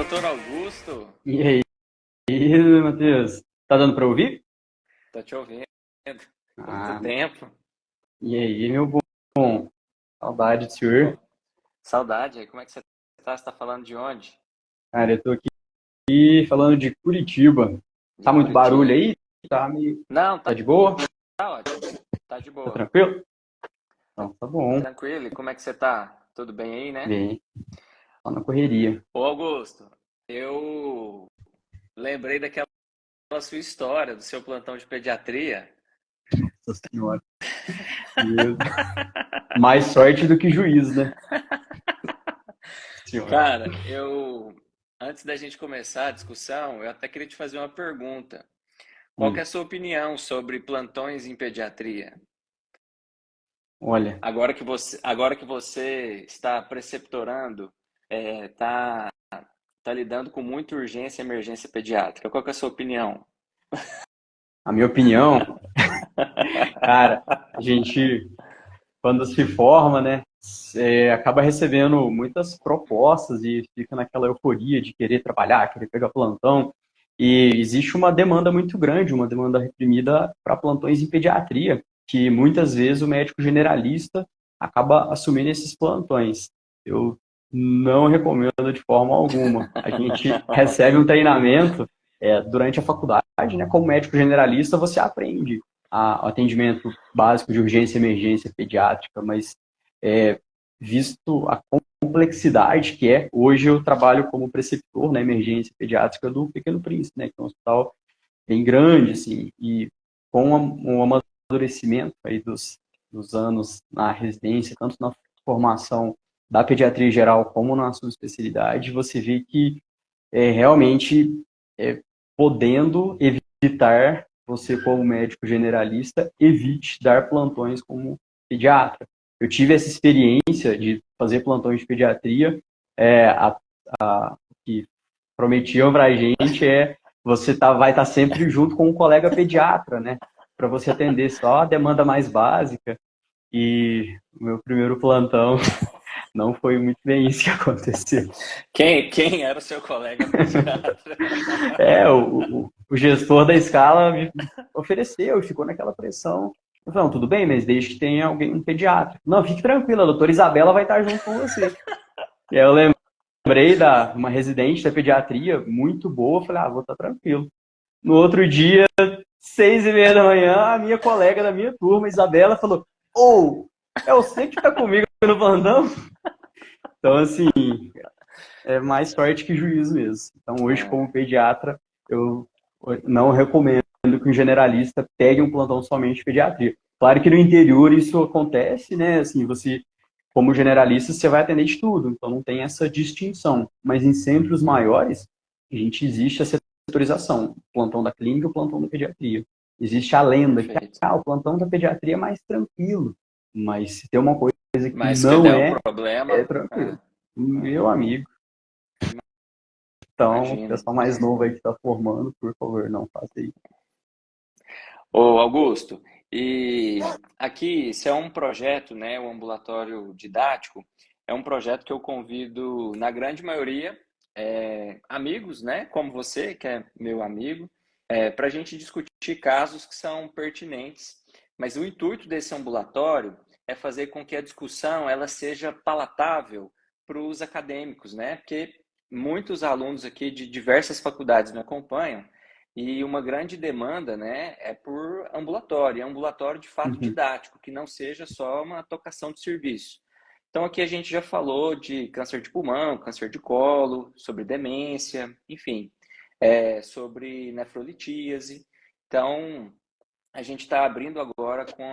doutor Augusto. E aí, Matheus? Tá dando para ouvir? Tô te ouvindo. Quanto Ah, tempo? e aí, meu bom? Saudade do senhor. Pô, saudade. Como é que você tá? Você tá falando de onde? Cara, eu tô aqui falando de Curitiba. De Tá muito barulho Curitiba. aí? Tá meio... Não, Tá tá, de boa? tá ótimo. Tá de Tá boa. tranquilo? Então, tá bom. Tranquilo. E como é que você tá? Tudo bem aí, né? Bem, só na correria. Ô, Augusto, eu lembrei daquela sua história, do seu plantão de pediatria. Nossa senhora. Meu Deus. Mais sorte do que juiz, né? Senhora. Cara, antes da gente começar a discussão, eu até queria te fazer uma pergunta. Qual que é Hum, a sua opinião sobre plantões em pediatria? olha, Agora que você está preceptorando, tá lidando com muita urgência e emergência pediátrica. Qual que é a sua opinião? a minha opinião, cara, a gente quando se forma, né, acaba recebendo muitas propostas e fica naquela euforia de querer trabalhar, querer pegar plantão. E existe uma demanda muito grande, uma demanda reprimida para plantões em pediatria, que muitas vezes o médico generalista acaba assumindo esses plantões. Eu não recomendo de forma alguma. A gente recebe um treinamento durante a faculdade, né? Como médico generalista, você aprende o atendimento básico de urgência e emergência pediátrica, mas visto a complexidade que é, hoje eu trabalho como preceptor na emergência pediátrica do Pequeno Príncipe, né, que é um hospital bem grande, assim, e com o amadurecimento aí dos anos na residência, tanto na formação da pediatria geral como na subespecialidade, você vê que realmente podendo evitar, você como médico generalista, evite dar plantões como pediatra. Eu tive essa experiência de fazer plantões de pediatria, é, a, o que prometiam para a gente você vai estar sempre junto com um colega pediatra, né? Para você atender só a demanda mais básica. E o meu primeiro plantão não foi muito bem isso que aconteceu. Quem era o seu colega pediatra? O gestor da escala me ofereceu e ficou naquela pressão. Eu falei, não, tudo bem, mas desde que tenha alguém, um pediatra. Não, fique tranquila, a doutora Isabela vai estar junto com você. E aí eu lembrei da uma residente da pediatria, muito boa, falei, vou estar tranquilo. No outro dia, 6:30 da manhã, a minha colega da minha turma, Isabela, falou, é você que está comigo no plantão? Então, assim, é mais sorte que juízo mesmo. Então, hoje, como pediatra, eu não recomendo que um generalista pegue um plantão somente de pediatria. Claro que no interior isso acontece, né? Assim, você, como generalista, você vai atender de tudo, então não tem essa distinção. Mas em centros maiores, a gente existe a setorização, o plantão da clínica e o plantão da pediatria. Existe a lenda que Perfeito. o plantão da pediatria é mais tranquilo, mas se tem uma coisa que Mas que não der um é problema, tranquilo. Meu amigo. Então, o imagino. pessoal mais novo aí que está formando, por favor, não faça isso. Ô, Augusto, e aqui, isso é um projeto, né, o ambulatório didático, é um projeto que eu convido, na grande maioria, amigos, né, como você, que é meu amigo, para a gente discutir casos que são pertinentes. Mas o intuito desse ambulatório é fazer com que a discussão ela seja palatável para os acadêmicos, né, porque muitos alunos aqui de diversas faculdades me acompanham, e uma grande demanda, né, é por ambulatório, ambulatório de fato Uhum. didático, que não seja só uma tocação de serviço. Então aqui a gente já falou de câncer de pulmão, câncer de colo, sobre demência, enfim, sobre nefrolitíase. Então a gente está abrindo agora com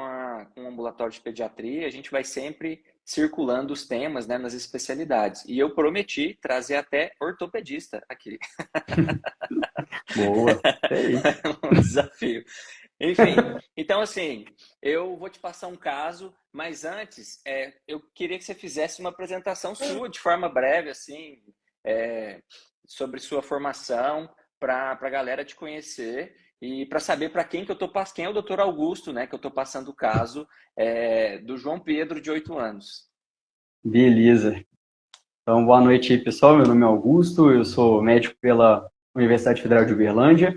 o ambulatório de pediatria, a gente vai sempre circulando os temas, né, nas especialidades. E eu prometi trazer até ortopedista aqui. Boa. É aí. Um desafio. Enfim, então assim, eu vou te passar um caso, mas antes eu queria que você fizesse uma apresentação sua de forma breve, assim, é, sobre sua formação, para a galera te conhecer e para saber para quem que eu tô passando, quem é o doutor Augusto, né? Que eu estou passando o caso do João Pedro, de 8 anos. Beleza. Então, boa noite aí, pessoal. Meu nome é Augusto, eu sou médico pela Universidade Federal de Uberlândia,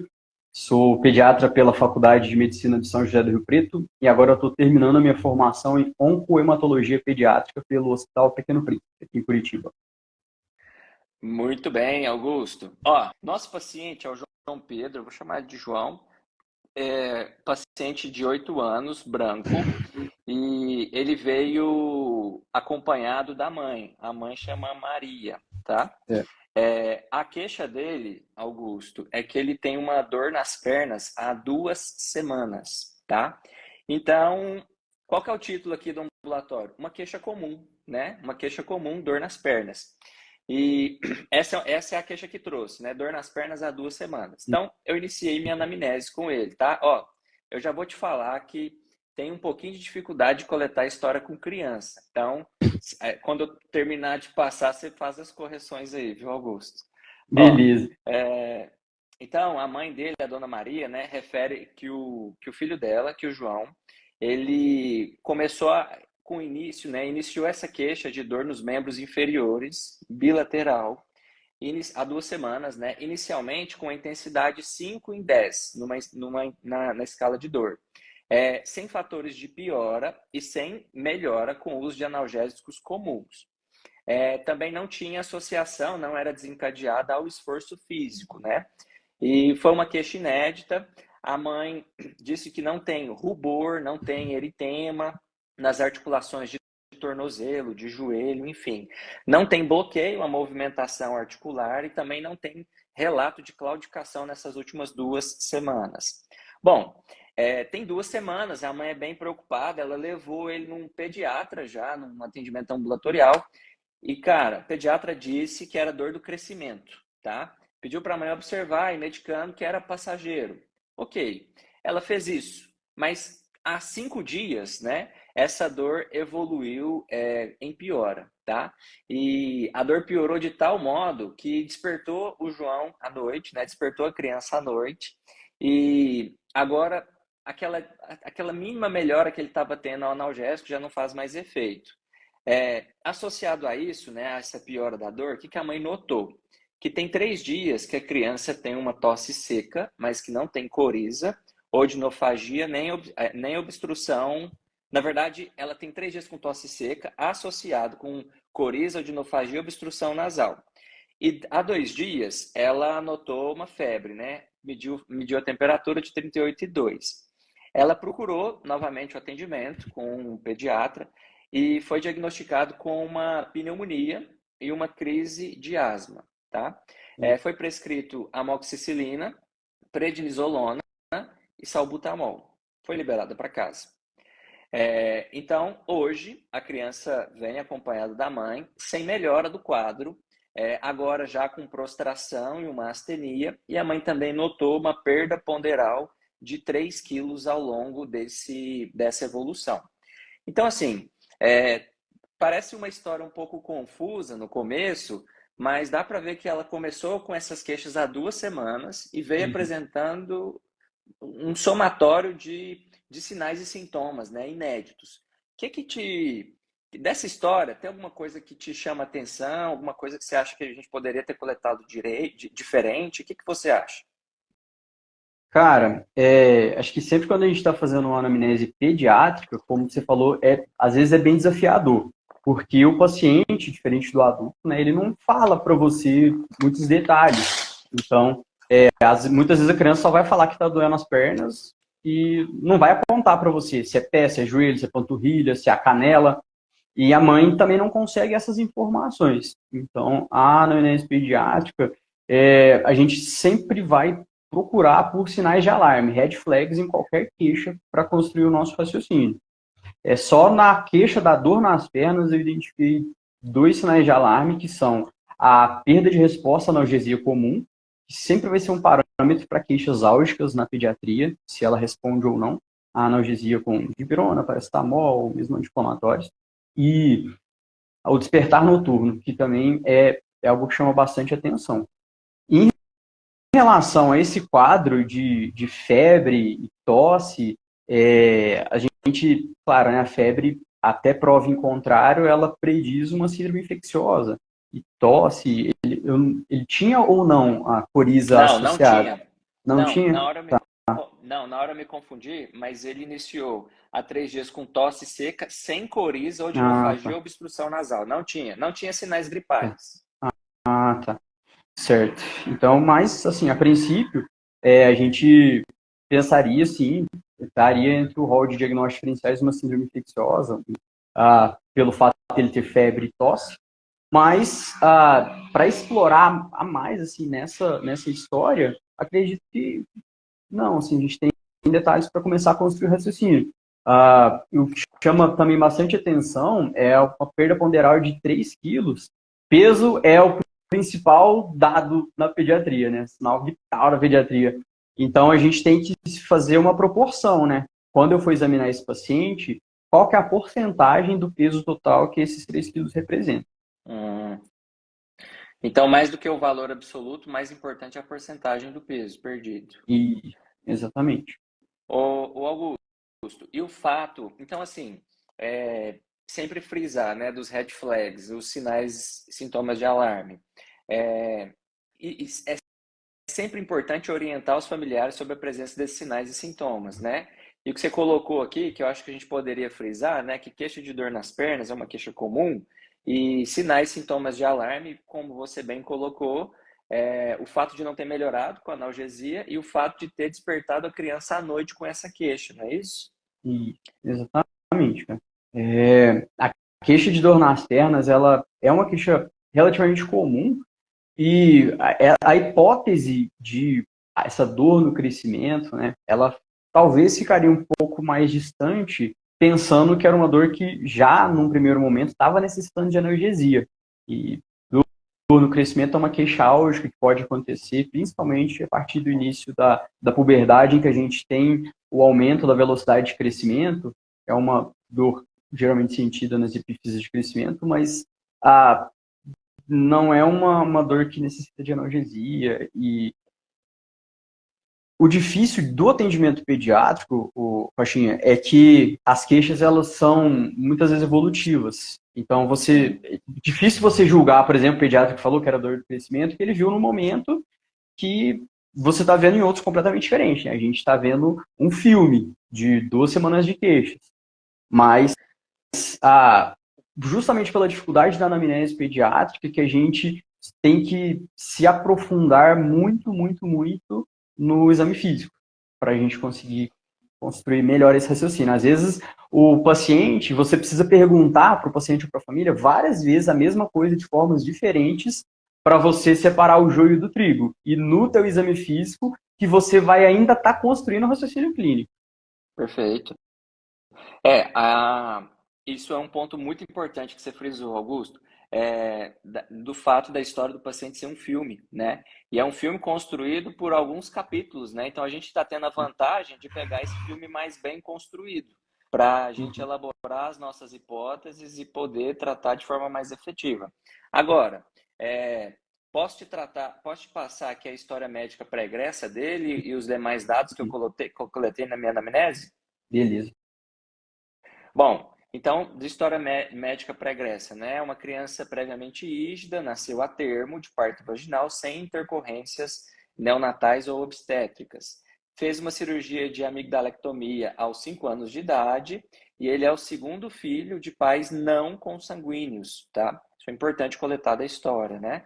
sou pediatra pela Faculdade de Medicina de São José do Rio Preto e agora eu estou terminando a minha formação em oncohematologia pediátrica pelo Hospital Pequeno Príncipe, aqui em Curitiba. Muito bem, Augusto. Ó, nosso paciente é o João Pedro, eu vou chamar ele de João, paciente de 8 anos, branco, e ele veio acompanhado da mãe. A mãe chama Maria, tá? É. A queixa dele, Augusto, é que ele tem uma dor nas pernas há 2 semanas, tá? Então, qual que é o título aqui do ambulatório? Uma queixa comum, né? Uma queixa comum, dor nas pernas. E essa é a queixa que trouxe, né? Dor nas pernas há 2 semanas. Então, eu iniciei minha anamnese com ele, tá? Ó, eu já vou te falar que tem um pouquinho de dificuldade de coletar história com criança. Então, quando eu terminar de passar, você faz as correções aí, viu, Augusto? Ó, Beleza. então, a mãe dele, a dona Maria, né, refere que o filho dela, que o João, ele começou com o início, né, iniciou essa queixa de dor nos membros inferiores, bilateral, há 2 semanas, né, inicialmente com a intensidade 5 em 10, na escala de dor. Sem fatores de piora e sem melhora com o uso de analgésicos comuns. Também não tinha associação, não era desencadeada ao esforço físico, né? E foi uma queixa inédita. A mãe disse que não tem rubor, não tem eritema nas articulações de tornozelo, de joelho, enfim. Não tem bloqueio à movimentação articular e também não tem relato de claudicação nessas últimas 2 semanas. Bom, tem 2 semanas, a mãe é bem preocupada, ela levou ele num pediatra já, num atendimento ambulatorial, e, cara, o pediatra disse que era dor do crescimento, tá? Pediu para a mãe observar e medicando que era passageiro. Ok, ela fez isso, mas há 5 dias, né, essa dor evoluiu em piora, tá? E a dor piorou de tal modo que despertou o João à noite, né? Despertou a criança à noite e agora aquela mínima melhora que ele estava tendo ao analgésico já não faz mais efeito. Associado a isso, né, a essa piora da dor, o que a mãe notou? Que tem 3 dias que a criança tem uma tosse seca, mas que não tem coriza, odinofagia, nem obstrução. Na verdade, ela tem 3 dias com tosse seca, associado com coriza, odinofagia e obstrução nasal. E há 2 dias, ela notou uma febre, né? Mediu a temperatura de 38,2. Ela procurou novamente o atendimento com um pediatra e foi diagnosticado com uma pneumonia e uma crise de asma, tá? Foi prescrito amoxicilina, prednisolona e salbutamol. Foi liberada para casa. Então, hoje, a criança vem acompanhada da mãe, sem melhora do quadro, agora já com prostração e uma astenia, e a mãe também notou uma perda ponderal de 3 quilos ao longo dessa evolução. Então, assim, parece uma história um pouco confusa no começo, mas dá para ver que ela começou com essas queixas há 2 semanas e veio apresentando um somatório de sinais e sintomas, né, inéditos. Dessa história, tem alguma coisa que te chama atenção, alguma coisa que você acha que a gente poderia ter coletado diferente? O que você acha? Cara, acho que sempre quando a gente está fazendo uma anamnese pediátrica, como você falou, às vezes é bem desafiador, porque o paciente, diferente do adulto, né, ele não fala para você muitos detalhes. Então, muitas vezes a criança só vai falar que está doendo as pernas e não vai apontar para você se é pé, se é joelho, se é panturrilha, se é a canela. E a mãe também não consegue essas informações. Então, a anamnese pediátrica, a gente sempre vai procurar por sinais de alarme, red flags em qualquer queixa para construir o nosso raciocínio. Só na queixa da dor nas pernas eu identifiquei 2 sinais de alarme, que são a perda de resposta à analgesia comum, que sempre vai ser um parâmetro para queixas álgicas na pediatria, se ela responde ou não à analgesia com dipirona, paracetamol, mesmo anti-inflamatórios. E o despertar noturno, que também é algo que chama bastante atenção. Em relação a esse quadro de febre e tosse, a gente, claro, né, a febre, até prova em contrário, ela prediz uma síndrome infecciosa. e tosse, ele tinha ou não a coriza Não, não associada? tinha. Não Não, tinha? na hora eu me confundi, mas ele iniciou há 3 dias com tosse seca, sem coriza, Ah, odinofagia tá. ou obstrução nasal. Não tinha sinais Tá. gripais. Ah, tá. Certo. Então, mas, assim, a princípio, a gente pensaria, sim, estaria entre o rol de diagnósticos diferenciais uma síndrome infecciosa, pelo fato de ele ter febre e tosse, mas para explorar a mais, assim, nessa história, acredito que não, assim, a gente tem detalhes para começar a construir o raciocínio. O que chama também bastante atenção é uma perda ponderal de 3 quilos. Peso é o principal dado na pediatria, né? Sinal vital da pediatria. Então, a gente tem que fazer uma proporção, né? Quando eu for examinar esse paciente, qual que é a porcentagem do peso total que esses 3 quilos representam? Hum. Então, mais do que o valor absoluto, mais importante é a porcentagem do peso perdido. E, exatamente. O Augusto, e o fato, então assim, sempre frisar, né, dos red flags, os sinais, sintomas de alarme. É, é sempre importante orientar os familiares sobre a presença desses sinais e sintomas, né? E o que você colocou aqui, que eu acho que a gente poderia frisar, né, que queixa de dor nas pernas é uma queixa comum e sinais e sintomas de alarme, como você bem colocou, o fato de não ter melhorado com a analgesia e o fato de ter despertado a criança à noite com essa queixa, não é isso? E, exatamente, cara. A queixa de dor nas pernas, ela é uma queixa relativamente comum e a hipótese de essa dor no crescimento, né, ela talvez ficaria um pouco mais distante, pensando que era uma dor que já, num primeiro momento, estava necessitando de analgesia. E dor no crescimento é uma queixa álgica que pode acontecer, principalmente a partir do início da puberdade, em que a gente tem o aumento da velocidade de crescimento. É uma dor geralmente sentida nas epífises de crescimento, mas não é uma dor que necessita de analgesia. E o difícil do atendimento pediátrico, Faixinha, é que as queixas elas são muitas vezes evolutivas. Então, Sim, é difícil você julgar, por exemplo, o pediatra que falou que era dor do crescimento, que ele viu no momento que você está vendo em outros completamente diferentes. Né? A gente está vendo um filme de 2 semanas de queixas. Mas, ah, justamente pela dificuldade da anamnese pediátrica, que a gente tem que se aprofundar muito, muito, muito no exame físico, para a gente conseguir construir melhor esse raciocínio. Às vezes, o paciente, você precisa perguntar para o paciente ou para a família várias vezes a mesma coisa de formas diferentes para você separar o joio do trigo. E no teu exame físico, que você vai ainda estar construindo o raciocínio clínico. perfeito. Isso é um ponto muito importante que você frisou, Augusto, do fato da história do paciente ser um filme, né? E é um filme construído por alguns capítulos, né? Então a gente está tendo a vantagem de pegar esse filme mais bem construído para a gente Uhum. elaborar as nossas hipóteses e poder tratar de forma mais efetiva. Agora, posso te passar aqui a história médica pregressa dele e os demais dados que eu coletei na minha anamnese? Beleza. Bom, então, de história médica pregressa, né? Uma criança previamente ígida, nasceu a termo de parto vaginal sem intercorrências neonatais ou obstétricas. Fez uma cirurgia de amigdalectomia aos 5 anos de idade e ele é o segundo filho de pais não consanguíneos, tá? Isso é importante coletar da história, né?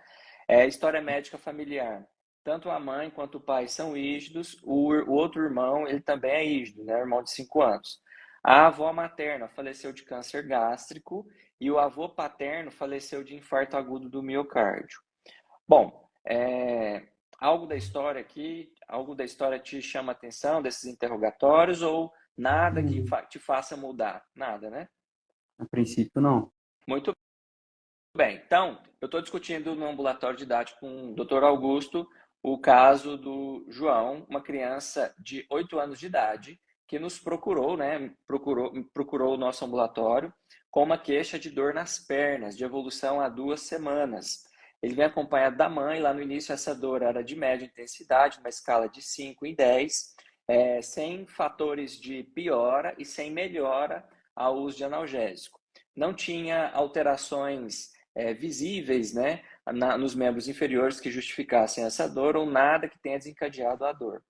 História médica familiar. Tanto a mãe quanto o pai são ígidos, o outro irmão, ele também é ígido, né? Irmão de 5 anos. A avó materna faleceu de câncer gástrico e o avô paterno faleceu de infarto agudo do miocárdio. Bom, algo da história te chama a atenção desses interrogatórios ou nada que te faça mudar? Nada, né? A princípio, não. Muito bem. Então, eu estou discutindo no ambulatório didático com o Dr. Augusto o caso do João, uma criança de 8 anos de idade, que nos procurou, né? Procurou o nosso ambulatório com uma queixa de dor nas pernas, de evolução há 2 semanas. Ele vem acompanhado da mãe. Lá no início, essa dor era de média intensidade, uma escala de 5 em 10, sem fatores de piora e sem melhora ao uso de analgésico. Não tinha alterações visíveis, né, nos membros inferiores que justificassem essa dor ou nada que tenha desencadeado a dor.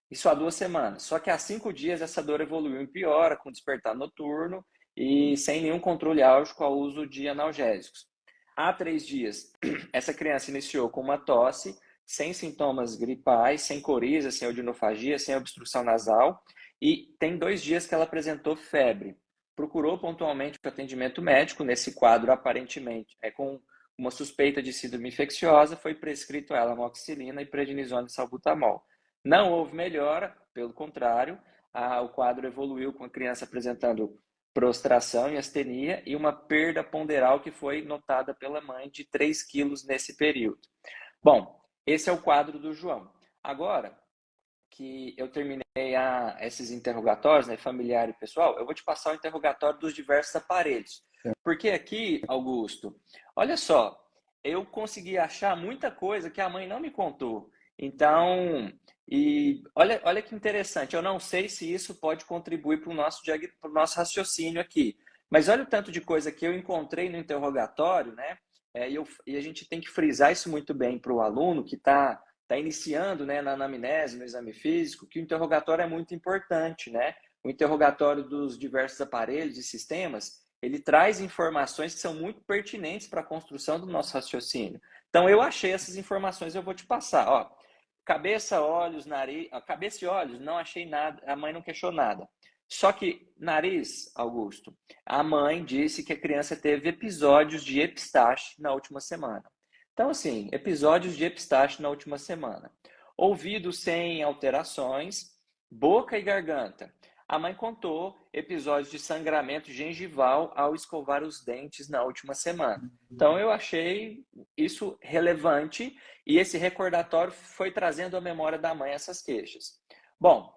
Isso há 2 semanas. Só que há 5 dias essa dor evoluiu em piora, com despertar noturno e sem nenhum controle álgico ao uso de analgésicos. Há 3 dias, essa criança iniciou com uma tosse, sem sintomas gripais, sem coriza, sem odinofagia, sem obstrução nasal, e tem 2 dias que ela apresentou febre. Procurou pontualmente o atendimento médico nesse quadro, aparentemente, com uma suspeita de síndrome infecciosa, foi prescrito a ela amoxicilina e prednisona e salbutamol. Não houve melhora, pelo contrário, o quadro evoluiu com a criança apresentando prostração e astenia e uma perda ponderal que foi notada pela mãe de 3 quilos nesse período. Bom, esse é o quadro do João. Agora que eu terminei esses interrogatórios, né, familiar e pessoal, eu vou te passar o interrogatório dos diversos aparelhos. Porque aqui, Augusto, olha só, eu consegui achar muita coisa que a mãe não me contou. Então, e olha que interessante, eu não sei se isso pode contribuir para o nosso raciocínio aqui, mas olha o tanto de coisa que eu encontrei no interrogatório, né? E a gente tem que frisar isso muito bem para o aluno que está iniciando, né, na anamnese, no exame físico, que o interrogatório é muito importante, né? O interrogatório dos diversos aparelhos e sistemas, ele traz informações que são muito pertinentes para a construção do nosso raciocínio. Então, eu achei essas informações, eu vou te passar. Ó, cabeça, olhos, nariz... Cabeça e olhos, não achei nada, a mãe não queixou nada. Só que nariz, Augusto, a mãe disse que a criança teve episódios de epistaxe na última semana. Então, assim, episódios de epistaxe na última semana. Ouvido sem alterações, boca e garganta. A mãe contou episódios de sangramento gengival ao escovar os dentes na última semana. Então, eu achei isso relevante e esse recordatório foi trazendo à memória da mãe essas queixas. Bom,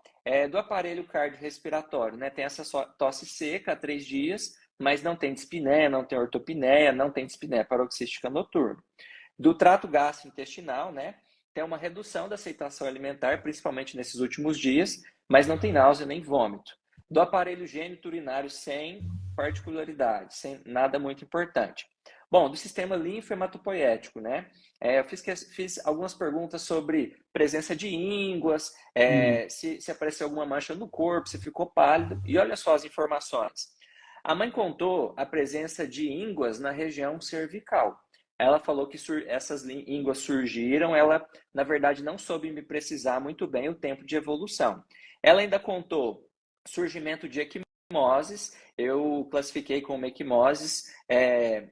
do aparelho cardiorrespiratório, né? Tem essa tosse seca há 3 dias, mas não tem dispneia, não tem ortopneia, não tem dispneia paroxística noturna. Do trato gastrointestinal, né? Tem uma redução da aceitação alimentar, principalmente nesses últimos dias, mas não tem náusea nem vômito. Do aparelho gênito-urinário sem particularidade, sem nada muito importante. Bom, do sistema linfo-hematopoético, né? Eu fiz algumas perguntas sobre presença de ínguas, se apareceu alguma mancha no corpo, se ficou pálido. E olha só as informações. A mãe contou a presença de ínguas na região cervical. Ela falou que essas ínguas surgiram, ela, na verdade, não soube me precisar muito bem o tempo de evolução. Ela ainda contou surgimento de equimoses, eu classifiquei como equimoses,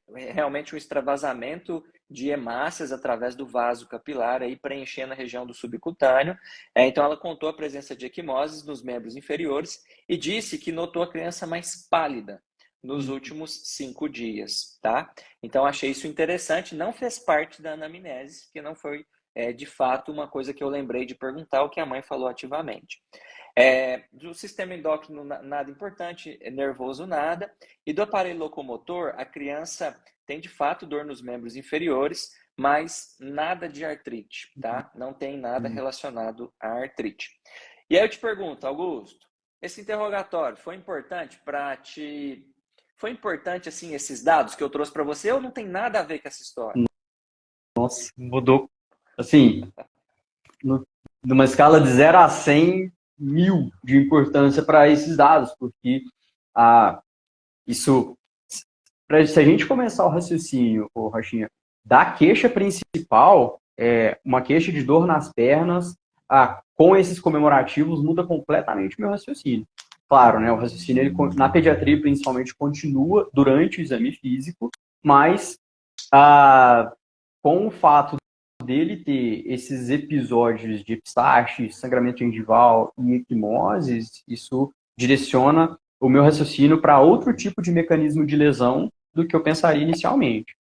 realmente um extravasamento de hemácias através do vaso capilar, aí preenchendo a região do subcutâneo. Então, ela contou a presença de equimoses nos membros inferiores e disse que notou a criança mais pálida nos últimos 5 dias, tá? Então, achei isso interessante. Não fez parte da anamnese, porque não foi, de fato, uma coisa que eu lembrei de perguntar, o que a mãe falou ativamente. Do sistema endócrino, nada importante, nervoso, nada. E do aparelho locomotor, a criança tem, de fato, dor nos membros inferiores, mas nada de artrite, tá? Não tem nada relacionado à artrite. E aí eu te pergunto, Augusto, esse interrogatório foi importante para te... Foi importante, assim, esses dados que eu trouxe para você ou não tem nada a ver com essa história? Nossa, mudou. Assim, numa escala de 0 a 100 mil de importância para esses dados, porque isso, se a gente começar o raciocínio, Rochinha, da queixa principal, uma queixa de dor nas pernas, com esses comemorativos, muda completamente o meu raciocínio. Claro, né, o raciocínio, ele, na pediatria, principalmente, continua durante o exame físico, mas com o fato dele ter esses episódios de epistaxe, sangramento gengival e equimoses, isso direciona o meu raciocínio para outro tipo de mecanismo de lesão do que eu pensaria inicialmente.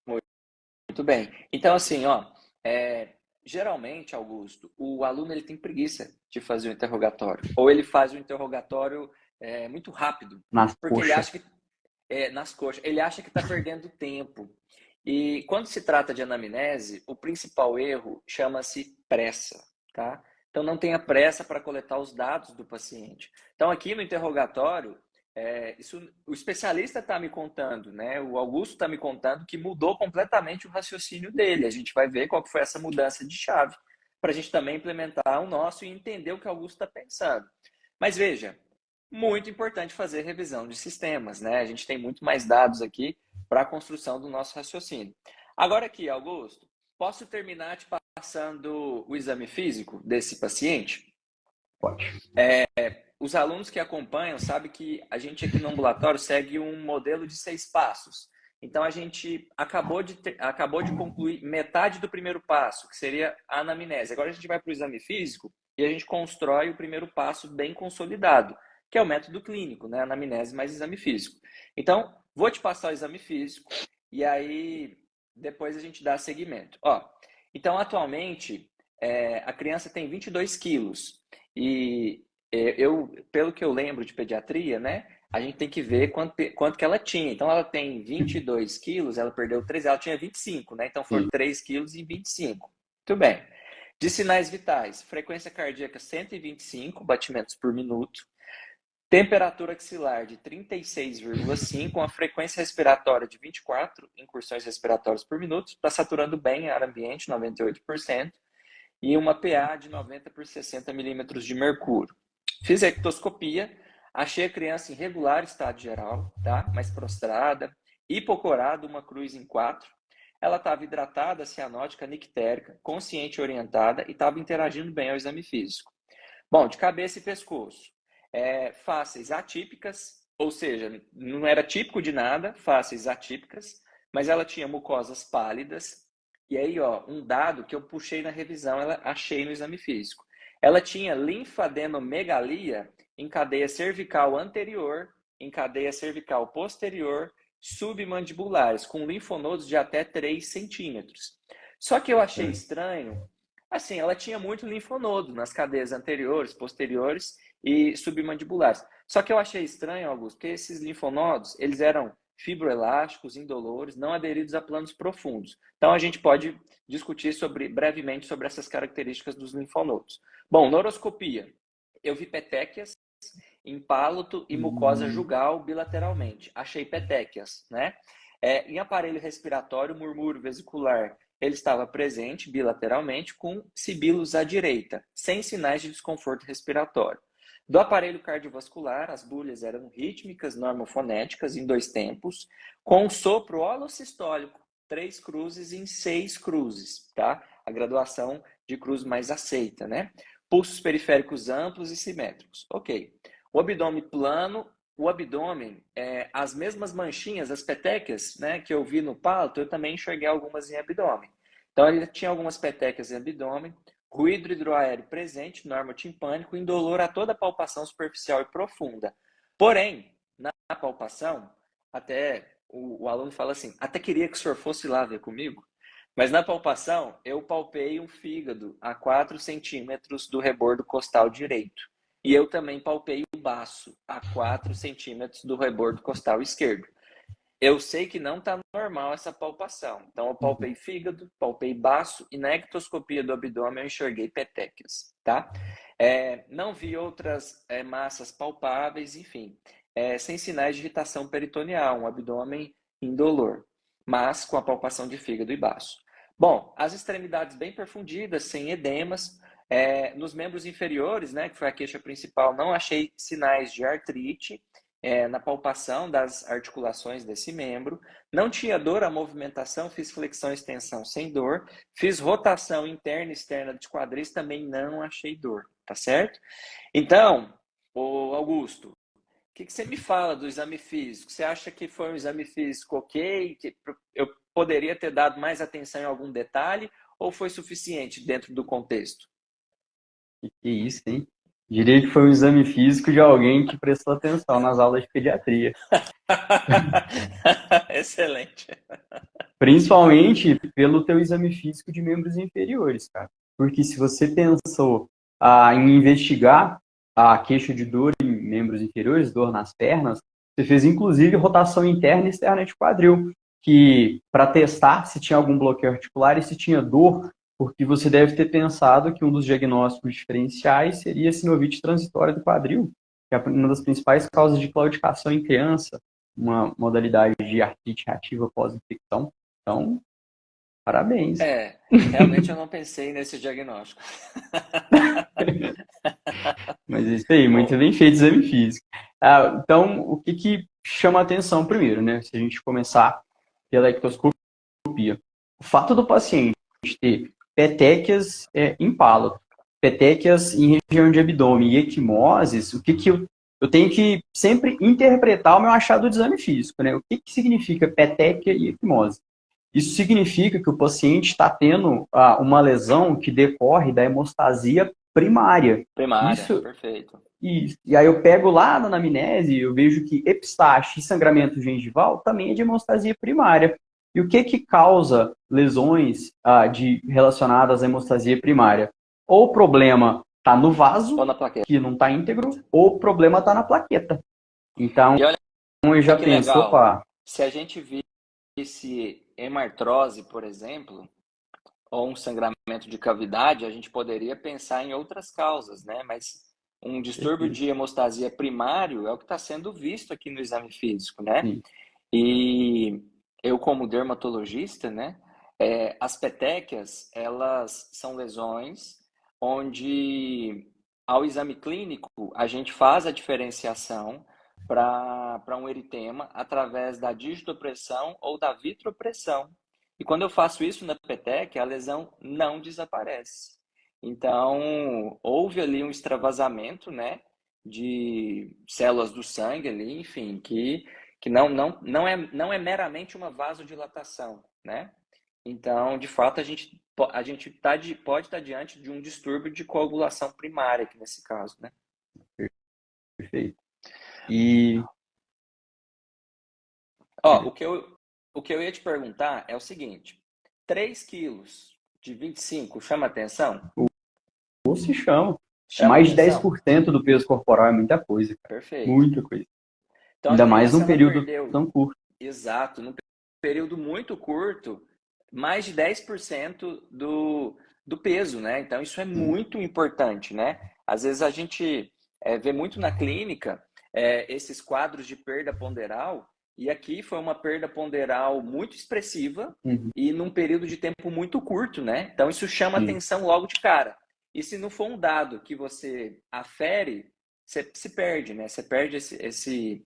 Muito bem. Então, assim, ó, geralmente, Augusto, o aluno ele tem preguiça de fazer o interrogatório. Ou ele faz o interrogatório muito rápido, Nas porque ele coxas. acha que, nas coxas, ele acha que está perdendo tempo. E quando se trata de anamnese, o principal erro chama-se pressa, tá? Então, não tenha pressa para coletar os dados do paciente. Então, aqui no interrogatório, O especialista está me contando, né? O Augusto está me contando que mudou completamente o raciocínio dele. A gente vai ver qual que foi essa mudança de chave para a gente também implementar o nosso e entender o que o Augusto está pensando. Mas veja, muito importante fazer revisão de sistemas, né? A gente tem muito mais dados aqui para a construção do nosso raciocínio. Agora aqui, Augusto, posso terminar te passando o exame físico desse paciente? Pode. Os alunos que acompanham sabem que a gente aqui no ambulatório segue um modelo de 6 passos. Então, a gente acabou de concluir metade do primeiro passo, que seria a anamnese. Agora a gente vai para o exame físico e a gente constrói o primeiro passo bem consolidado, que é o método clínico, né? Anamnese mais exame físico. Então, vou te passar o exame físico e aí depois a gente dá seguimento. Então, atualmente, a criança tem 22 quilos e pelo que eu lembro de pediatria, né? A gente tem que ver quanto que ela tinha. Então, ela tem 22 quilos, ela perdeu 3, ela tinha 25, né? Então, foram 3 quilos e 25. Muito bem. De sinais vitais, frequência cardíaca 125 batimentos por minuto, temperatura axilar de 36,5, com a frequência respiratória de 24 incursões respiratórias por minuto, está saturando bem ar ambiente, 98%, e uma PA de 90 por 60 milímetros de mercúrio. Fiz a ectoscopia, achei a criança em regular estado geral, tá? Mas prostrada, hipocorada, uma cruz em 4. Ela estava hidratada, cianótica, nictérica, consciente e orientada e estava interagindo bem ao exame físico. Bom, de cabeça e pescoço. Fáceis atípicas, ou seja, não era típico de nada, fáceis atípicas, mas ela tinha mucosas pálidas. E aí, um dado que eu puxei na revisão, ela achei no exame físico. Ela tinha linfadenomegalia em cadeia cervical anterior, em cadeia cervical posterior, submandibulares, com linfonodos de até 3 centímetros. Só que eu achei estranho, assim, ela tinha muito linfonodo nas cadeias anteriores, posteriores e submandibulares. Só que eu achei estranho, Augusto, porque esses linfonodos, eles eram fibroelásticos, indolores, não aderidos a planos profundos. Então, a gente pode discutir brevemente sobre essas características dos linfonodos. Bom, neuroscopia. Eu vi petequias, impáloto e mucosa jugal bilateralmente. Achei petequias, né? Em aparelho respiratório, murmúrio vesicular, ele estava presente bilateralmente com sibilos à direita, sem sinais de desconforto respiratório. Do aparelho cardiovascular, as bulhas eram rítmicas, normofonéticas, em 2 tempos, com sopro holossistólico, 3 cruzes em 6 cruzes, tá? A graduação de cruz mais aceita, né? Pulsos periféricos amplos e simétricos. Ok. O abdômen plano, as mesmas manchinhas, as petequias, né, que eu vi no palato, eu também enxerguei algumas em abdômen. Então, ele tinha algumas petequias em abdômen, ruído hidroaéreo presente, normotimpânico, indolor a toda a palpação superficial e profunda. Porém, na palpação, até o aluno fala assim, até queria que o senhor fosse lá ver comigo, mas na palpação, eu palpei um fígado a 4 centímetros do rebordo costal direito. E eu também palpei o baço a 4 centímetros do rebordo costal esquerdo. Eu sei que não está normal essa palpação. Então, eu palpei fígado, palpei baço e na ectoscopia do abdômen eu enxerguei petequias, tá? Não vi outras massas palpáveis, enfim, sem sinais de irritação peritoneal, um abdômen indolor, mas com a palpação de fígado e baço. Bom, as extremidades bem perfundidas, sem edemas. Nos membros inferiores, né, que foi a queixa principal, não achei sinais de artrite na palpação das articulações desse membro. Não tinha dor à movimentação, fiz flexão e extensão sem dor. Fiz rotação interna e externa de quadris, também não achei dor, tá certo? Então, Augusto, o que você me fala do exame físico? Você acha que foi um exame físico ok? Que eu poderia ter dado mais atenção em algum detalhe ou foi suficiente dentro do contexto? Que isso, hein? Diria que foi um exame físico de alguém que prestou atenção nas aulas de pediatria. Excelente. Principalmente pelo teu exame físico de membros inferiores, cara. Porque se você pensou em investigar a queixa de dor em membros inferiores, dor nas pernas, você fez inclusive rotação interna e externa de quadril, que para testar se tinha algum bloqueio articular e se tinha dor, porque você deve ter pensado que um dos diagnósticos diferenciais seria sinovite transitória do quadril, que é uma das principais causas de claudicação em criança, uma modalidade de artrite reativa pós-infecção. Então, parabéns. Realmente eu não pensei nesse diagnóstico. Mas é isso aí, muito Bom, bem feito o exame físico. Então, o que que chama a atenção primeiro, né? Se a gente começar pela ectoscopia. O fato do paciente ter petequias em palato, petequias em região de abdômen e equimoses, o que que eu tenho que sempre interpretar o meu achado do exame físico, né? O que que significa petequia e equimose? Isso significa que o paciente está tendo uma lesão que decorre da hemostasia primária. primária, Isso, perfeito. e aí eu pego lá na anamnese, eu vejo que epistaxe e sangramento gengival também é de hemostasia primária. E o que que causa lesões relacionadas à hemostasia primária? Ou o problema está no Ou vaso, na plaqueta. que não está íntegro, ou o problema está na plaqueta. Então, E olha eu já que penso, legal, opa, se a gente visse hemartrose, por exemplo, ou um sangramento de cavidade, a gente poderia pensar em outras causas, né? Mas um distúrbio de hemostasia primário é o que está sendo visto aqui no exame físico, né? sim, E eu, como dermatologista, né? As petequias, elas são lesões onde, ao exame clínico, a gente faz a diferenciação para um eritema através da digitopressão ou da vitropressão. E quando eu faço isso na petequia, a lesão não desaparece. Então, houve ali um extravasamento, né, de células do sangue ali, enfim, que não é meramente uma vasodilatação, né? Então, de fato, a gente pode estar diante de um distúrbio de coagulação primária aqui nesse caso, né? perfeito. E Ó, o que eu ia te perguntar é o seguinte: 3 quilos de 25 chama atenção? ou se chama. É Chama mais de atenção? 10% do peso corporal, é muita coisa, cara. Perfeito. Muita coisa. Então a Ainda mais criança num ela período perdeu, tão curto. exato, num período muito curto, mais de 10% do peso, né? Então isso é muito importante, né? Às vezes a gente vê muito na clínica esses quadros de perda ponderal, e aqui foi uma perda ponderal muito expressiva Uhum, e num período de tempo muito curto, né? Então isso chama sim. atenção logo de cara. E se não for um dado que você afere, você se perde, né? Você perde esse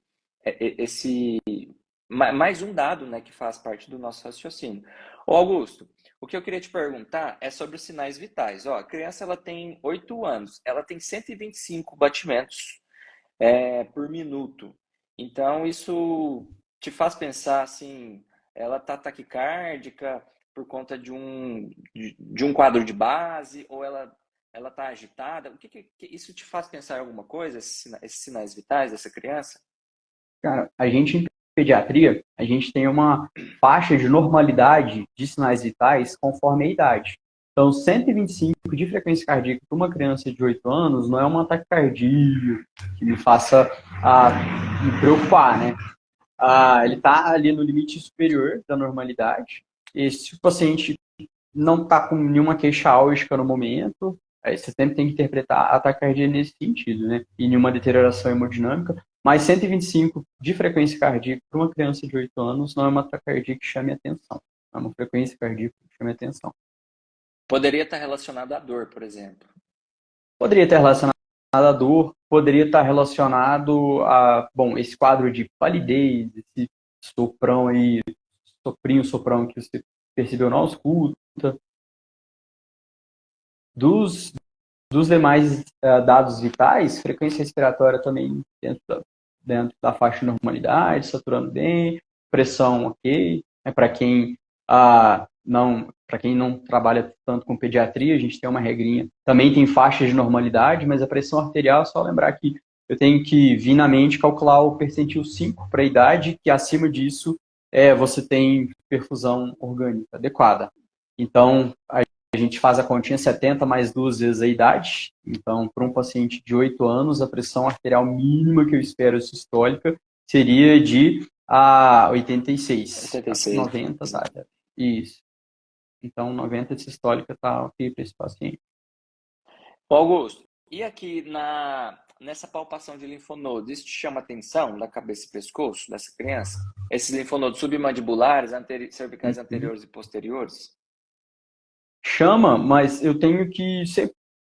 mais um dado, né, que faz parte do nosso raciocínio. Ô Augusto, o que eu queria te perguntar é sobre os sinais vitais. Ó, a criança ela tem 8 anos, ela tem 125 batimentos por minuto. Então isso te faz pensar assim, ela tá taquicárdica por conta de um quadro de base ou ela tá agitada? O que isso te faz pensar em alguma coisa, esses sinais vitais dessa criança? Cara, a gente em pediatria, a gente tem uma faixa de normalidade de sinais vitais conforme a idade. Então, 125 de frequência cardíaca para uma criança de 8 anos não é uma taquicardia que me faça me preocupar, né? Ele está ali no limite superior da normalidade. E se o paciente não está com nenhuma queixa álgica no momento, aí você sempre tem que interpretar a taquicardia nesse sentido, né? E nenhuma deterioração hemodinâmica. Mas 125 de frequência cardíaca para uma criança de 8 anos não é uma taquicardia que chame atenção. É uma frequência cardíaca que chame atenção. Poderia estar relacionado à dor, por exemplo. Poderia estar relacionado à dor, poderia estar relacionado a, bom, esse quadro de palidez, esse soprão aí, soprão que você percebeu não escuta. Dos Dos demais dados vitais, frequência respiratória também dentro da faixa de normalidade, saturando bem, pressão ok. Para quem para quem não trabalha tanto com pediatria, a gente tem uma regrinha. Também tem faixas de normalidade, mas a pressão arterial, só lembrar que eu tenho que vir na mente calcular o percentil 5 para a idade, que acima disso você tem perfusão orgânica adequada. Então, a gente faz a continha 70 mais 2 vezes a idade. Então, para um paciente de 8 anos, a pressão arterial mínima que eu espero sistólica seria de 86. Acima de 86. 90, tá? Isso. Então, 90 de sistólica tá ok para esse paciente. Ô, Augusto, E aqui nessa palpação de linfonodos, isso te chama atenção da cabeça e pescoço dessa criança? Esses linfonodos submandibulares, cervicais Uhum. anteriores e posteriores? Chama, mas eu tenho que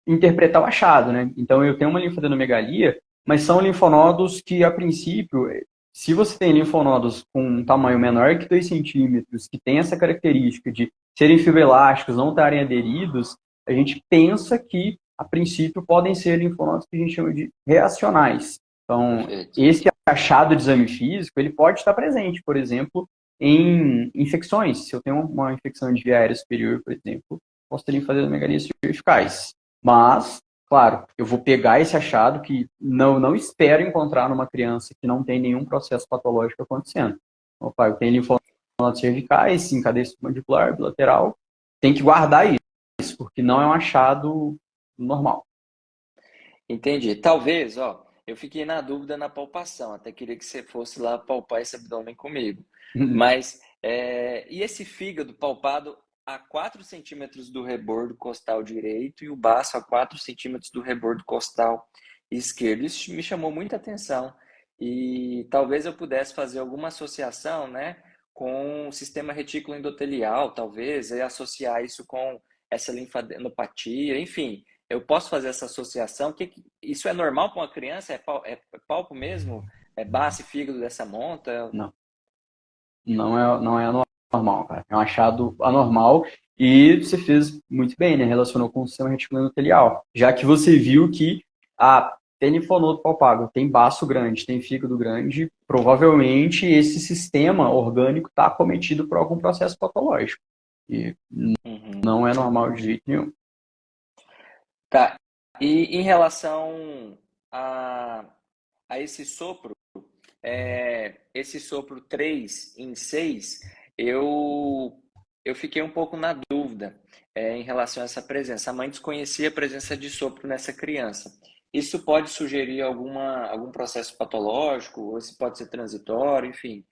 interpretar o achado, né? Então eu tenho uma linfadenomegalia, mas são linfonodos que, a princípio, se você tem linfonodos com um tamanho menor que 2 centímetros, que tem essa característica de serem fibroelásticos, não estarem aderidos, a gente pensa que, a princípio, podem ser linfonodos que a gente chama de reacionais. Então, Perfeito. esse achado de exame físico, ele pode estar presente, por exemplo, em infecções. Se eu tenho uma infecção de via aérea superior, por exemplo, posso ter linfadenogalias cervicais. Mas, claro, eu vou pegar esse achado que não espero encontrar numa criança que não tem nenhum processo patológico acontecendo. Opa, eu tenho linfonodos cervicais, em cadeia submandibular, bilateral, tem que guardar isso, porque não é um achado normal. Entendi. Talvez, ó, eu fiquei na dúvida na palpação, até queria que você fosse lá palpar esse abdômen comigo. Mas, e esse fígado palpado a 4 centímetros do rebordo costal direito e o baço a 4 centímetros do rebordo costal esquerdo? Isso me chamou muita atenção. E talvez eu pudesse fazer alguma associação, né, com o sistema retículo endotelial, talvez, e associar isso com essa linfadenopatia, enfim. Eu posso fazer essa associação? Isso é normal para uma criança? É palpo mesmo? É baço e fígado dessa monta? Não, não é normal, cara. É um achado anormal e você fez muito bem, né? Relacionou com o sistema reticular endotelial. Já que você viu que tem linfonodo palpável, tem baço grande, tem fígado grande, provavelmente esse sistema orgânico está acometido por algum processo patológico. E Uhum. não é normal de jeito nenhum. Tá. E em relação a, a esse sopro 3 em 6, eu fiquei um pouco na dúvida em relação a essa presença. A mãe desconhecia a presença de sopro nessa criança. Isso pode sugerir algum processo patológico, ou isso pode ser transitório, enfim.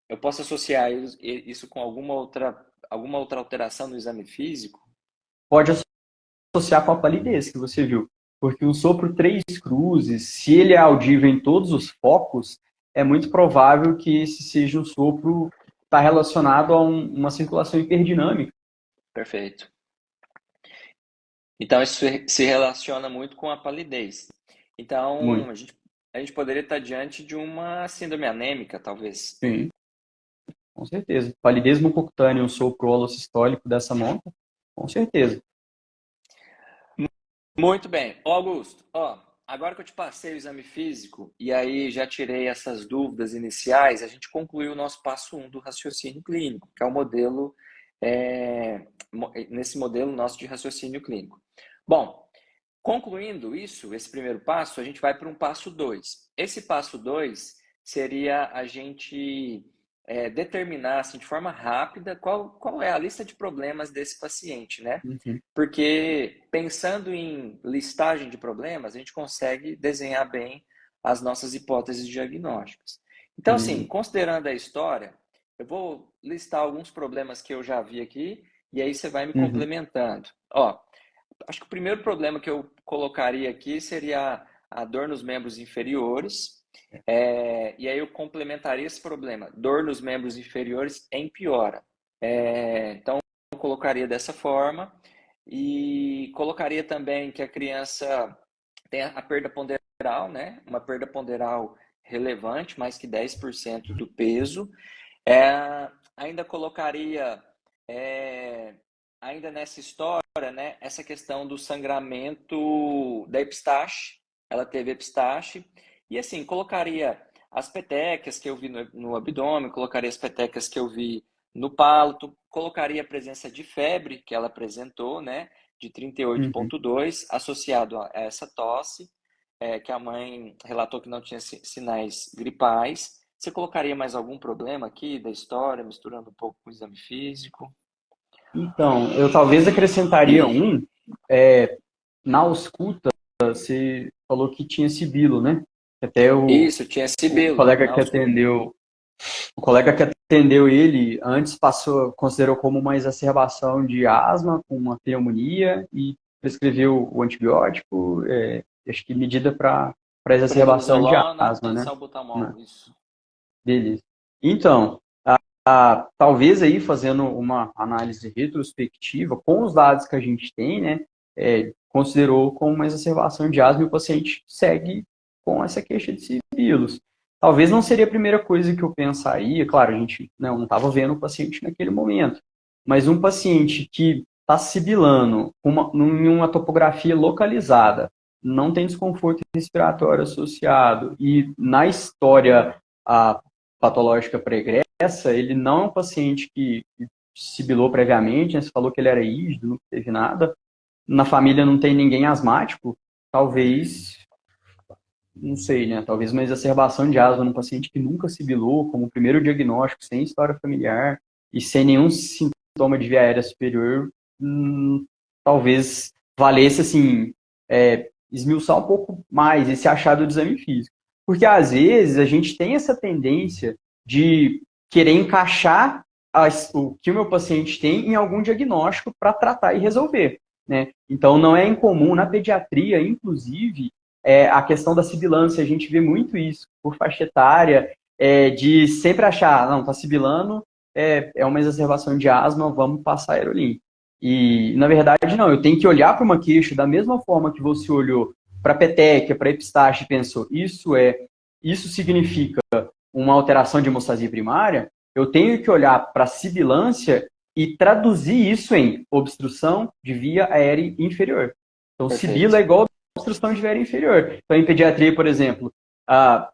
Eu posso associar isso com alguma outra alteração no exame físico? Pode associar com a palidez que você viu. Porque o sopro três cruzes, se ele é audível em todos os focos, é muito provável que esse seja um sopro que está relacionado a uma circulação hiperdinâmica. Perfeito. Então, isso se relaciona muito com a palidez. Então, Muito. a gente poderia estar diante de uma síndrome anêmica, talvez. Sim, com certeza. Palidez mucocutânea, um sopro holossistólico dessa monta, com certeza. Muito bem. Ó, Augusto, ó, agora que eu te passei o exame físico e aí já tirei essas dúvidas iniciais, a gente concluiu o nosso passo um do raciocínio clínico, que é o modelo, nesse modelo nosso de raciocínio clínico. Bom, concluindo isso, esse primeiro passo, a gente vai para um passo 2. Esse passo 2 seria a gente determinar assim, de forma rápida qual é a lista de problemas desse paciente, né? Uhum. Porque pensando em listagem de problemas, a gente consegue desenhar bem as nossas hipóteses diagnósticas. Então, assim, Uhum. considerando a história, eu vou listar alguns problemas que eu já vi aqui e aí você vai me Uhum. complementando. Ó, acho que o primeiro problema que eu colocaria aqui seria a dor nos membros inferiores. E aí eu complementaria esse problema. Dor nos membros inferiores em piora. Então, eu colocaria dessa forma. E colocaria também que a criança tem a perda ponderal, né? Uma perda ponderal relevante, mais que 10% do peso. Ainda colocaria, é, ainda nessa história, né, essa questão do sangramento da epistaxe. Ela teve epistaxe. E assim, colocaria as petecas que eu vi no abdômen, colocaria as petecas que eu vi no palato, colocaria a presença de febre que ela apresentou, né, de Uhum. 38,2, associado a essa tosse, que a mãe relatou que não tinha sinais gripais. Você colocaria mais algum problema aqui da história, misturando um pouco com o exame físico? Então, eu talvez acrescentaria na ausculta, você falou que tinha sibilo, né? Até Isso, tinha o sibilo colega na que ausculta. atendeu, o colega que atendeu ele antes considerou como uma exacerbação de asma com uma pneumonia e prescreveu o antibiótico, acho que medida para exacerbação de Prednisolona asma, e né? salbutamol, isso. Beleza. Então, talvez aí fazendo uma análise retrospectiva, com os dados que a gente tem, né, considerou como uma exacerbação de asma e o paciente segue com essa queixa de sibilos. Talvez não seria a primeira coisa que eu pensaria, claro, a gente não estava vendo o paciente naquele momento, mas um paciente que está sibilando em uma topografia localizada, não tem desconforto respiratório associado e na história patológica pregressa, ele não é um paciente que sibilou previamente, né? Você falou que ele era rígido, não teve nada. Na família não tem ninguém asmático, talvez, não sei, né? Talvez uma exacerbação de asma num paciente que nunca sibilou, como primeiro diagnóstico, sem história familiar e sem nenhum sintoma de via aérea superior, talvez valesse, assim, esmiuçar um pouco mais esse achado do exame físico. Porque, às vezes, a gente tem essa tendência de querer encaixar o que o meu paciente tem em algum diagnóstico para tratar e resolver, né? Então, não é incomum, na pediatria, inclusive, a questão da sibilância, a gente vê muito isso, por faixa etária, de sempre achar, não, está sibilando, é uma exacerbação de asma, vamos passar aerolim. E, na verdade, não, eu tenho que olhar para uma queixa da mesma forma que você olhou para petequia, para epistaxe e pensou, isso significa uma alteração de hemostasia primária, eu tenho que olhar para a sibilância e traduzir isso em obstrução de via aérea inferior. Então, sibila Perfeito. é igual obstrução de via aérea inferior. Então, em pediatria, por exemplo,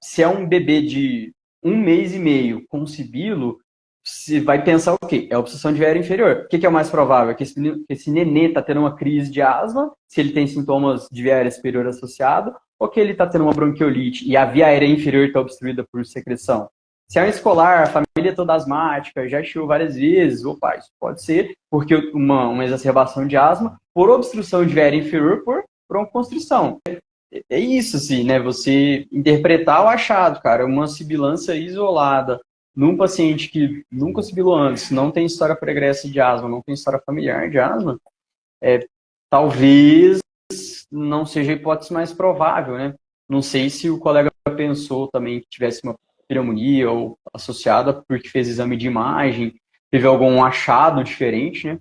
se é um bebê de 1 mês e meio com sibilo, você vai pensar o quê? É obstrução de via aérea inferior. O que é o mais provável? Que esse nenê está tendo uma crise de asma, se ele tem sintomas de via aérea superior associado, ou que ele está tendo uma bronquiolite e a via aérea inferior está obstruída por secreção. Se é um escolar, a família é toda asmática, já chiou várias vezes, opa, isso pode ser porque uma exacerbação de asma por obstrução de via aérea inferior por broncoconstrição. É isso, assim, né? Você interpretar o achado, cara, uma sibilância isolada num paciente que nunca sibilou antes, não tem história pregressa de asma, não tem história familiar de asma, talvez não seja a hipótese mais provável, né? Não sei se o colega pensou também que tivesse uma pneumonia ou associada porque fez exame de imagem, teve algum achado diferente, né?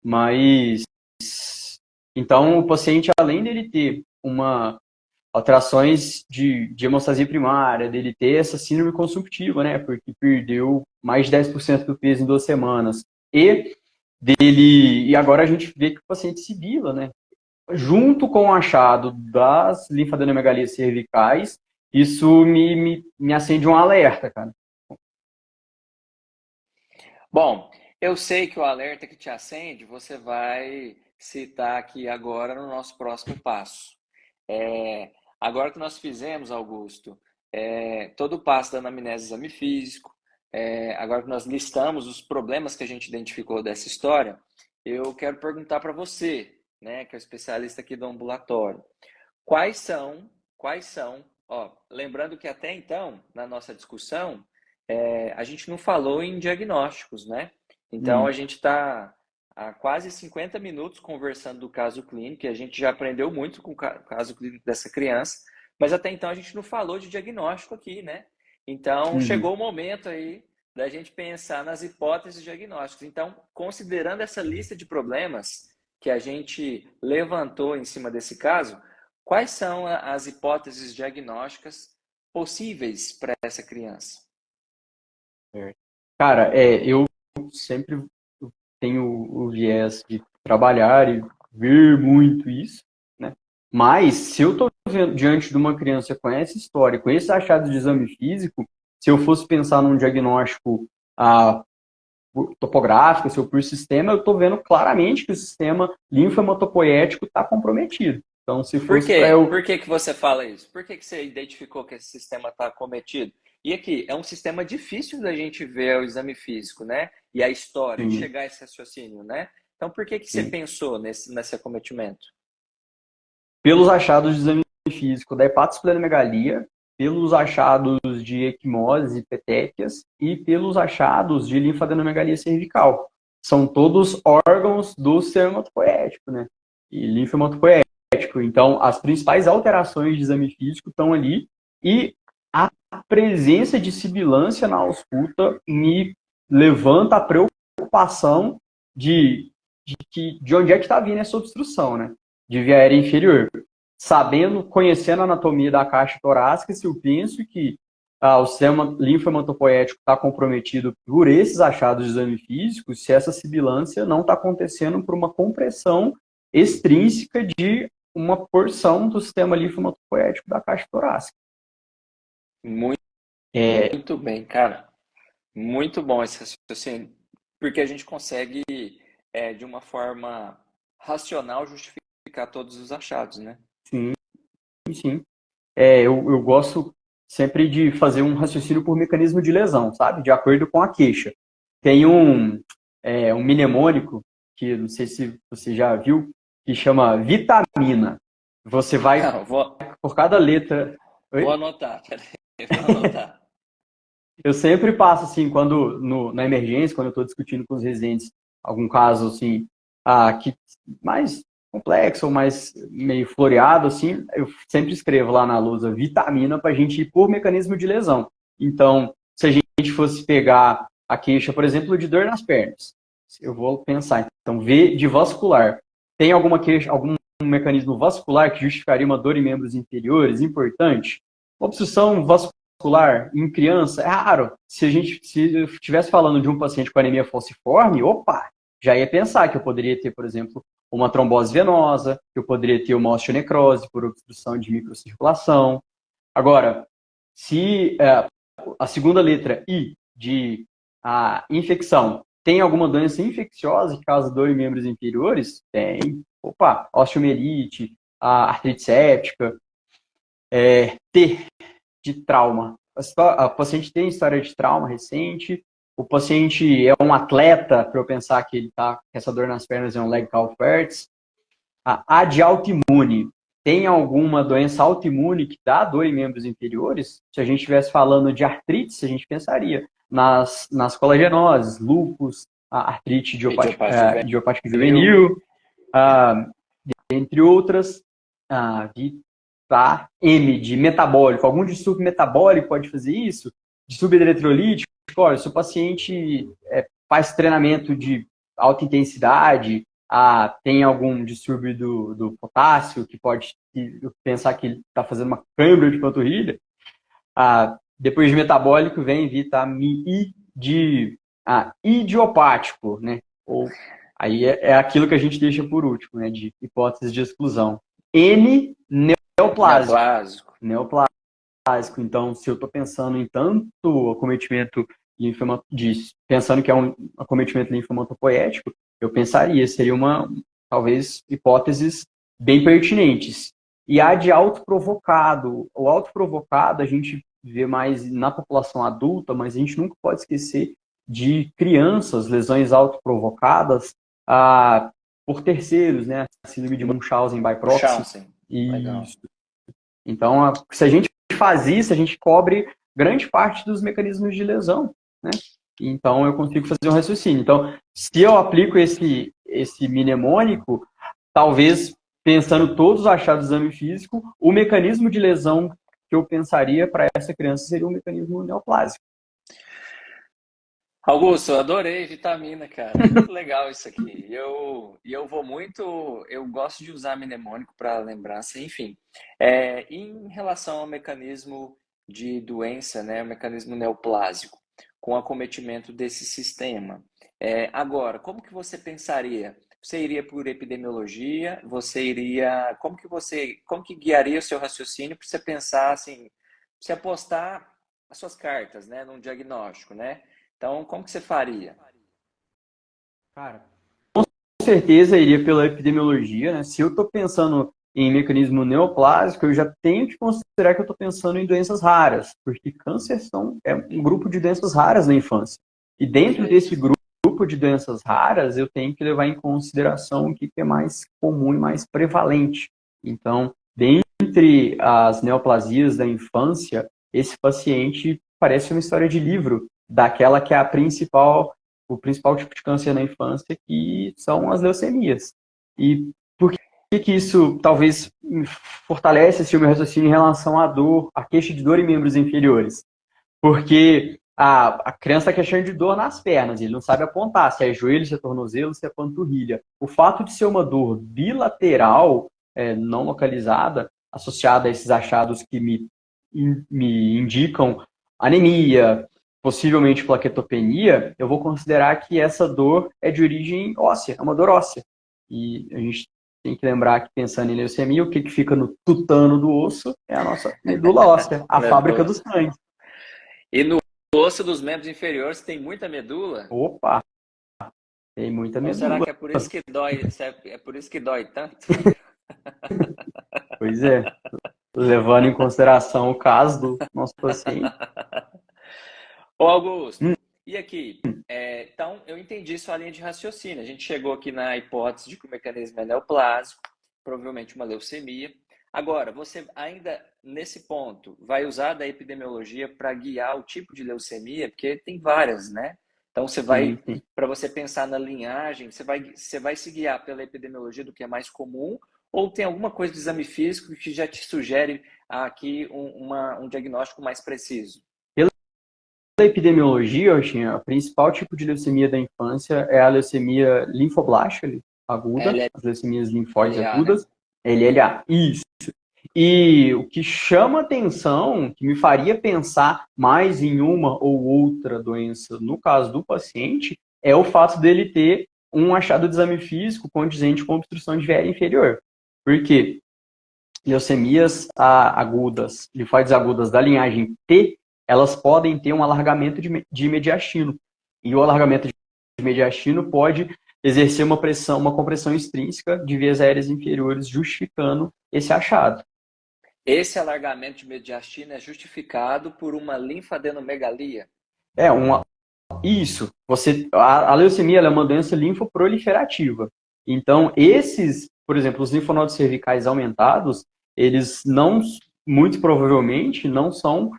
Mas, então, o paciente, além dele ter uma alterações de hemostasia primária, dele ter essa síndrome consumptiva, né? Porque perdeu mais de 10% do peso em 2 semanas. E agora a gente vê que o paciente sibila, né? Junto com o achado das linfadenomegalias cervicais, isso me acende um alerta, cara. Bom, eu sei que o alerta que te acende, você vai citar aqui agora no nosso próximo passo. Agora que nós fizemos, Augusto, todo o passo da anamnese e exame físico, agora que nós listamos os problemas que a gente identificou dessa história, eu quero perguntar para você, né, que é o especialista aqui do ambulatório, quais são, lembrando que até então, na nossa discussão, a gente não falou em diagnósticos, né? Então, a gente está há quase 50 minutos conversando do caso clínico, e a gente já aprendeu muito com o caso clínico dessa criança, mas até então a gente não falou de diagnóstico aqui, né? Então, chegou o momento aí da gente pensar nas hipóteses diagnósticas. Então, considerando essa lista de problemas que a gente levantou em cima desse caso, quais são as hipóteses diagnósticas possíveis para essa criança? Cara, eu sempre tenho o viés de trabalhar e ver muito isso, né? Mas se eu estou diante de uma criança com essa história, com esse achado de exame físico, se eu fosse pensar num diagnóstico topográfico, se eu por sistema, eu estou vendo claramente que o sistema linfomatopoético está comprometido. Então, se Por fosse para quê? eu... Por que que você fala isso? Por que que você identificou que esse sistema está acometido? E aqui, é um sistema difícil da gente ver o exame físico, né? E a história, e Sim, chegar a esse raciocínio, né? Então, por que que você sim. pensou nesse acometimento? Pelos achados de exame físico da hepatosplenomegalia, pelos achados de equimose e petequias e pelos achados de linfadenomegalia cervical. São todos órgãos do sistema hematopoético, né? e linfomatopoético. Então, as principais alterações de exame físico estão ali e a presença de sibilância na ausculta me levanta a preocupação de onde é que está vindo essa obstrução, né? De via aérea inferior. Sabendo, conhecendo a anatomia da caixa torácica, se eu penso que o sistema linfomatopoético está comprometido por esses achados de exame físico, se essa sibilância não está acontecendo por uma compressão extrínseca de uma porção do sistema linfomatopoético da caixa torácica. Muito, muito bem, cara. Muito bom esse raciocínio, porque a gente consegue, de uma forma racional, justificar todos os achados, né? Sim, sim. Eu gosto sempre de fazer um raciocínio por mecanismo de lesão, sabe? De acordo com a queixa. Tem um mnemônico, que não sei se você já viu, que chama vitamina. Você vai, por cada letra... Oi? Vou anotar, peraí, vou anotar. Eu sempre passo, assim, na emergência, quando eu estou discutindo com os residentes algum caso, assim, que mais complexo ou mais meio floreado, assim, eu sempre escrevo lá na lousa vitamina para a gente ir por mecanismo de lesão. Então, se a gente fosse pegar a queixa, por exemplo, de dor nas pernas, eu vou pensar, então, V de vascular. Tem alguma queixa, algum mecanismo vascular que justificaria uma dor em membros inferiores? Importante. Obstrução vascular em criança é raro. Se eu estivesse falando de um paciente com anemia falciforme, opa, já ia pensar que eu poderia ter, por exemplo, uma trombose venosa, que eu poderia ter uma osteonecrose por obstrução de microcirculação. Agora, se a segunda letra I de infecção tem alguma doença infecciosa que causa dor em membros inferiores? Tem. Opa, osteomielite, artrite séptica, T de trauma. A paciente tem história de trauma recente, o paciente é um atleta, para eu pensar que ele tá com essa dor nas pernas, é um leg calf hertz. A de autoimune, tem alguma doença autoimune que dá dor em membros inferiores? Se a gente estivesse falando de artrite, a gente pensaria nas colagenoses, lúpus, a artrite idiopática juvenil, entre outras, M de metabólico. Algum distúrbio metabólico pode fazer isso? Distúrbio eletrolítico? Olha, se o paciente faz treinamento de alta intensidade, tem algum distúrbio do potássio, que pode pensar que ele está fazendo uma câimbra de panturrilha. Depois de metabólico vem vitamina I de idiopático, né? Ou aí é aquilo que a gente deixa por último, né? De hipótese de exclusão. N, neoplásico. Então, se eu estou pensando em tanto acometimento pensando que é um acometimento linfomatopoético, eu pensaria, seria talvez, hipóteses bem pertinentes. E a de autoprovocado. O autoprovocado a gente vê mais na população adulta, mas a gente nunca pode esquecer de crianças, lesões autoprovocadas por terceiros, né? A síndrome de Munchausen by proxy. Isso. Então, se a gente faz isso, a gente cobre grande parte dos mecanismos de lesão, né? Então, eu consigo fazer um raciocínio. Então, se eu aplico esse mnemônico, talvez, pensando todos os achados do exame físico, o mecanismo de lesão que eu pensaria para essa criança seria um mecanismo neoplásico. Augusto, eu adorei vitamina, cara. Muito legal isso aqui. Eu gosto de usar mnemônico para lembrança, enfim. Em relação ao mecanismo de doença, né, o mecanismo neoplásico, com acometimento desse sistema. Agora, como que você pensaria? Você iria por epidemiologia? Como que guiaria o seu raciocínio para você pensar assim, você apostar as suas cartas, né, num diagnóstico, né? Então, como que você faria? Cara, com certeza iria pela epidemiologia, né? Se eu estou pensando em mecanismo neoplásico, eu já tenho que considerar que eu estou pensando em doenças raras, porque câncer é um grupo de doenças raras na infância. E dentro desse grupo de doenças raras, eu tenho que levar em consideração o que é mais comum e mais prevalente. Então, dentre as neoplasias da infância, esse paciente parece uma história de livro, daquela que é o principal tipo de câncer na infância, que são as leucemias. E por que isso talvez fortalece esse meu raciocínio em relação à dor, à queixa de dor em membros inferiores? Porque a criança está queixando de dor nas pernas, ele não sabe apontar se é joelho, se é tornozelo, se é panturrilha. O fato de ser uma dor bilateral, não localizada, associada a esses achados que me indicam anemia, possivelmente plaquetopenia, eu vou considerar que essa dor é de origem óssea, é uma dor óssea. E a gente tem que lembrar que, pensando em leucemia, o que fica no tutano do osso é a nossa medula óssea, a fábrica do Medula. sangue. E no osso dos membros inferiores tem muita medula? Opa, tem muita Ou será medula. que é por isso que dói, é por isso que dói tanto? Pois é, levando em consideração o caso do nosso paciente. Ô Augusto, Hum, e aqui? Então, eu entendi sua linha de raciocínio. A gente chegou aqui na hipótese de que o mecanismo é neoplásico, provavelmente uma leucemia. Agora, você ainda nesse ponto vai usar da epidemiologia para guiar o tipo de leucemia, porque tem várias, né? Então, sim, sim. para você pensar na linhagem, você vai se guiar pela epidemiologia do que é mais comum, ou tem alguma coisa de exame físico que já te sugere aqui um diagnóstico mais preciso? Pela epidemiologia, o principal tipo de leucemia da infância é a leucemia linfoblástica aguda, as leucemias linfóides LLA, né? agudas, LLA. Isso. E o que chama atenção, que me faria pensar mais em uma ou outra doença no caso do paciente, é o fato dele ter um achado de exame físico condizente com obstrução de viária inferior. Por quê? Leucemias agudas, linfóides agudas da linhagem T, elas podem ter um alargamento de mediastino. E o alargamento de mediastino pode exercer uma pressão, uma compressão extrínseca de vias aéreas inferiores, justificando esse achado. Esse alargamento de mediastina é justificado por uma linfadenomegalia. É uma isso. A leucemia é uma doença linfoproliferativa. Então, esses, por exemplo, os linfonodos cervicais aumentados, eles não, muito provavelmente, não são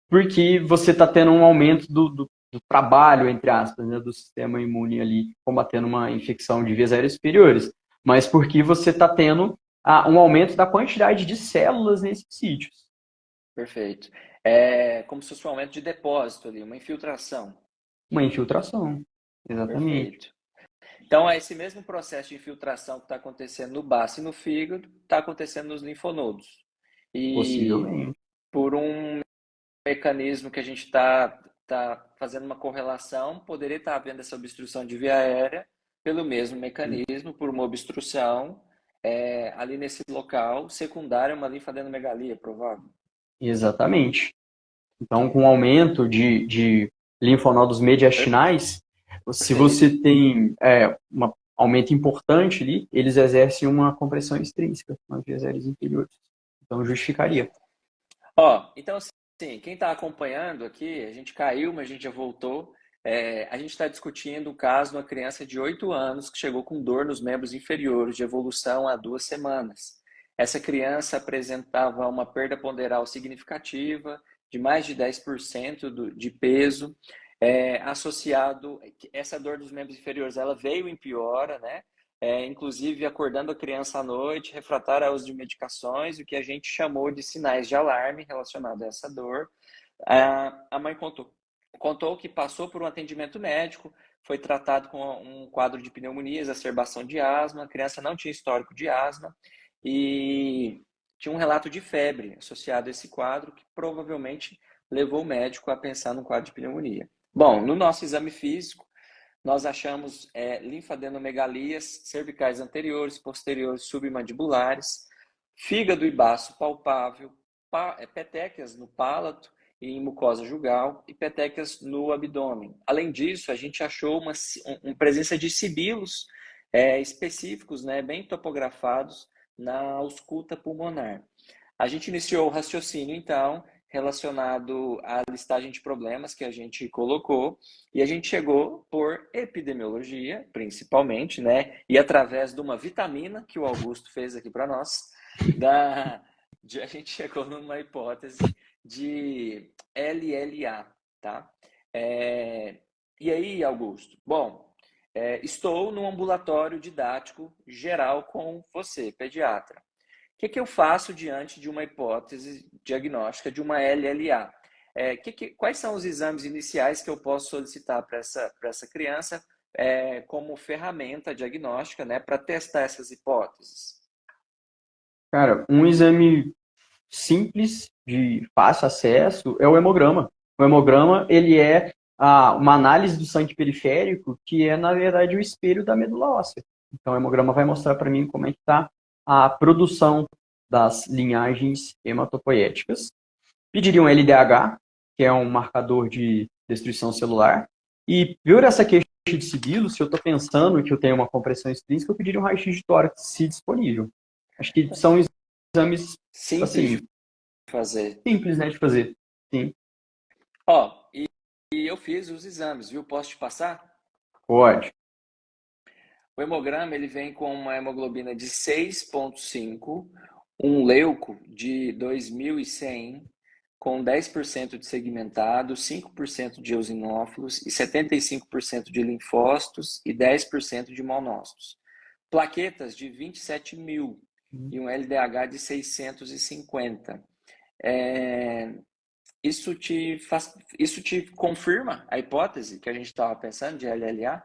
porque você está tendo um aumento do trabalho, entre aspas, né, do sistema imune ali, combatendo uma infecção de vias aéreas superiores, mas porque você está tendo um aumento da quantidade de células nesses sítios. Perfeito. É como se fosse um aumento de depósito ali, uma infiltração. Uma infiltração. Exatamente. Perfeito. Então, é esse mesmo processo de infiltração que está acontecendo no baço e no fígado, está acontecendo nos linfonodos. E Possivelmente. por um mecanismo que a gente tá fazendo uma correlação, poderia estar havendo essa obstrução de via aérea pelo mesmo mecanismo, por uma obstrução ali nesse local, secundária a uma linfadenomegalia, provável. Exatamente. Então, com o aumento de linfonodos mediastinais, se Perfeito. você tem um aumento importante ali, eles exercem uma compressão extrínseca nas vias aéreas inferiores. Então, justificaria. Ó, então assim, quem está acompanhando aqui, a gente caiu, mas a gente já voltou. A gente está discutindo o caso de uma criança de 8 anos que chegou com dor nos membros inferiores de evolução há 2 semanas. Essa criança apresentava uma perda ponderal significativa, de mais de 10% de peso, associado, essa dor dos membros inferiores, ela veio em piora, né? Inclusive acordando a criança à noite, refratária ao uso de medicações, o que a gente chamou de sinais de alarme relacionado a essa dor. A mãe contou que passou por um atendimento médico, foi tratado com um quadro de pneumonia, exacerbação de asma, a criança não tinha histórico de asma e tinha um relato de febre associado a esse quadro, que provavelmente levou o médico a pensar num quadro de pneumonia. Bom, no nosso exame físico, nós achamos linfadenomegalias cervicais anteriores, posteriores, submandibulares, fígado e baço palpável, petequias no palato e em mucosa jugal e petequias no abdômen. Além disso, a gente achou uma presença de sibilos específicos, né, bem topografados na ausculta pulmonar. A gente iniciou o raciocínio, então, relacionado à listagem de problemas que a gente colocou, e a gente chegou por epidemiologia, principalmente, né? E através de uma vitamina que o Augusto fez aqui para nós, a gente chegou numa hipótese de LLA, tá? E aí, Augusto? Bom, estou no ambulatório didático geral com você, pediatra. O que eu faço diante de uma hipótese diagnóstica de uma LLA? Quais são os exames iniciais que eu posso solicitar para essa criança como ferramenta diagnóstica, né, para testar essas hipóteses? Cara, um exame simples, de fácil acesso, é o hemograma. O hemograma, ele é uma análise do sangue periférico, que é, na verdade, o espelho da medula óssea. Então, o hemograma vai mostrar para mim como é que está a produção das linhagens hematopoéticas. Pediria um LDH, que é um marcador de destruição celular. E, por essa queixa de sigilo, se eu estou pensando que eu tenho uma compressão extrínseca, eu pediria um raio-x de tórax, se disponível. Acho que são exames, Simples assim, de fazer. simples, né, de fazer. Sim. Ó, e eu fiz os exames, viu? Posso te passar? Pode. O hemograma, ele vem com uma hemoglobina de 6,5, um leuco de 2.100, com 10% de segmentado, 5% de eosinófilos e 75% de linfócitos e 10% de monócitos. Plaquetas de 27.000 e um LDH de 650. Isso te confirma a hipótese que a gente estava pensando de LLA?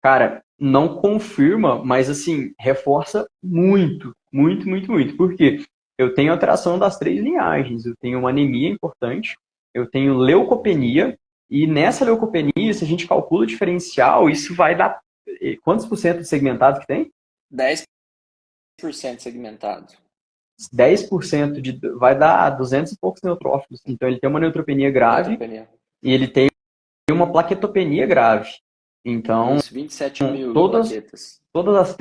Cara, não confirma, mas assim, reforça muito, muito, muito, muito. Por quê? Eu tenho alteração das três linhagens. Eu tenho uma anemia importante, eu tenho leucopenia, e nessa leucopenia, se a gente calcula o diferencial, isso vai dar quantos por cento de segmentado que tem? 10% segmentado. 10% vai dar 200 e poucos neutrófilos. Então ele tem uma neutropenia grave Neutropenia. e ele tem uma plaquetopenia grave. Então, Isso, 27.000 de todas plaquetas. as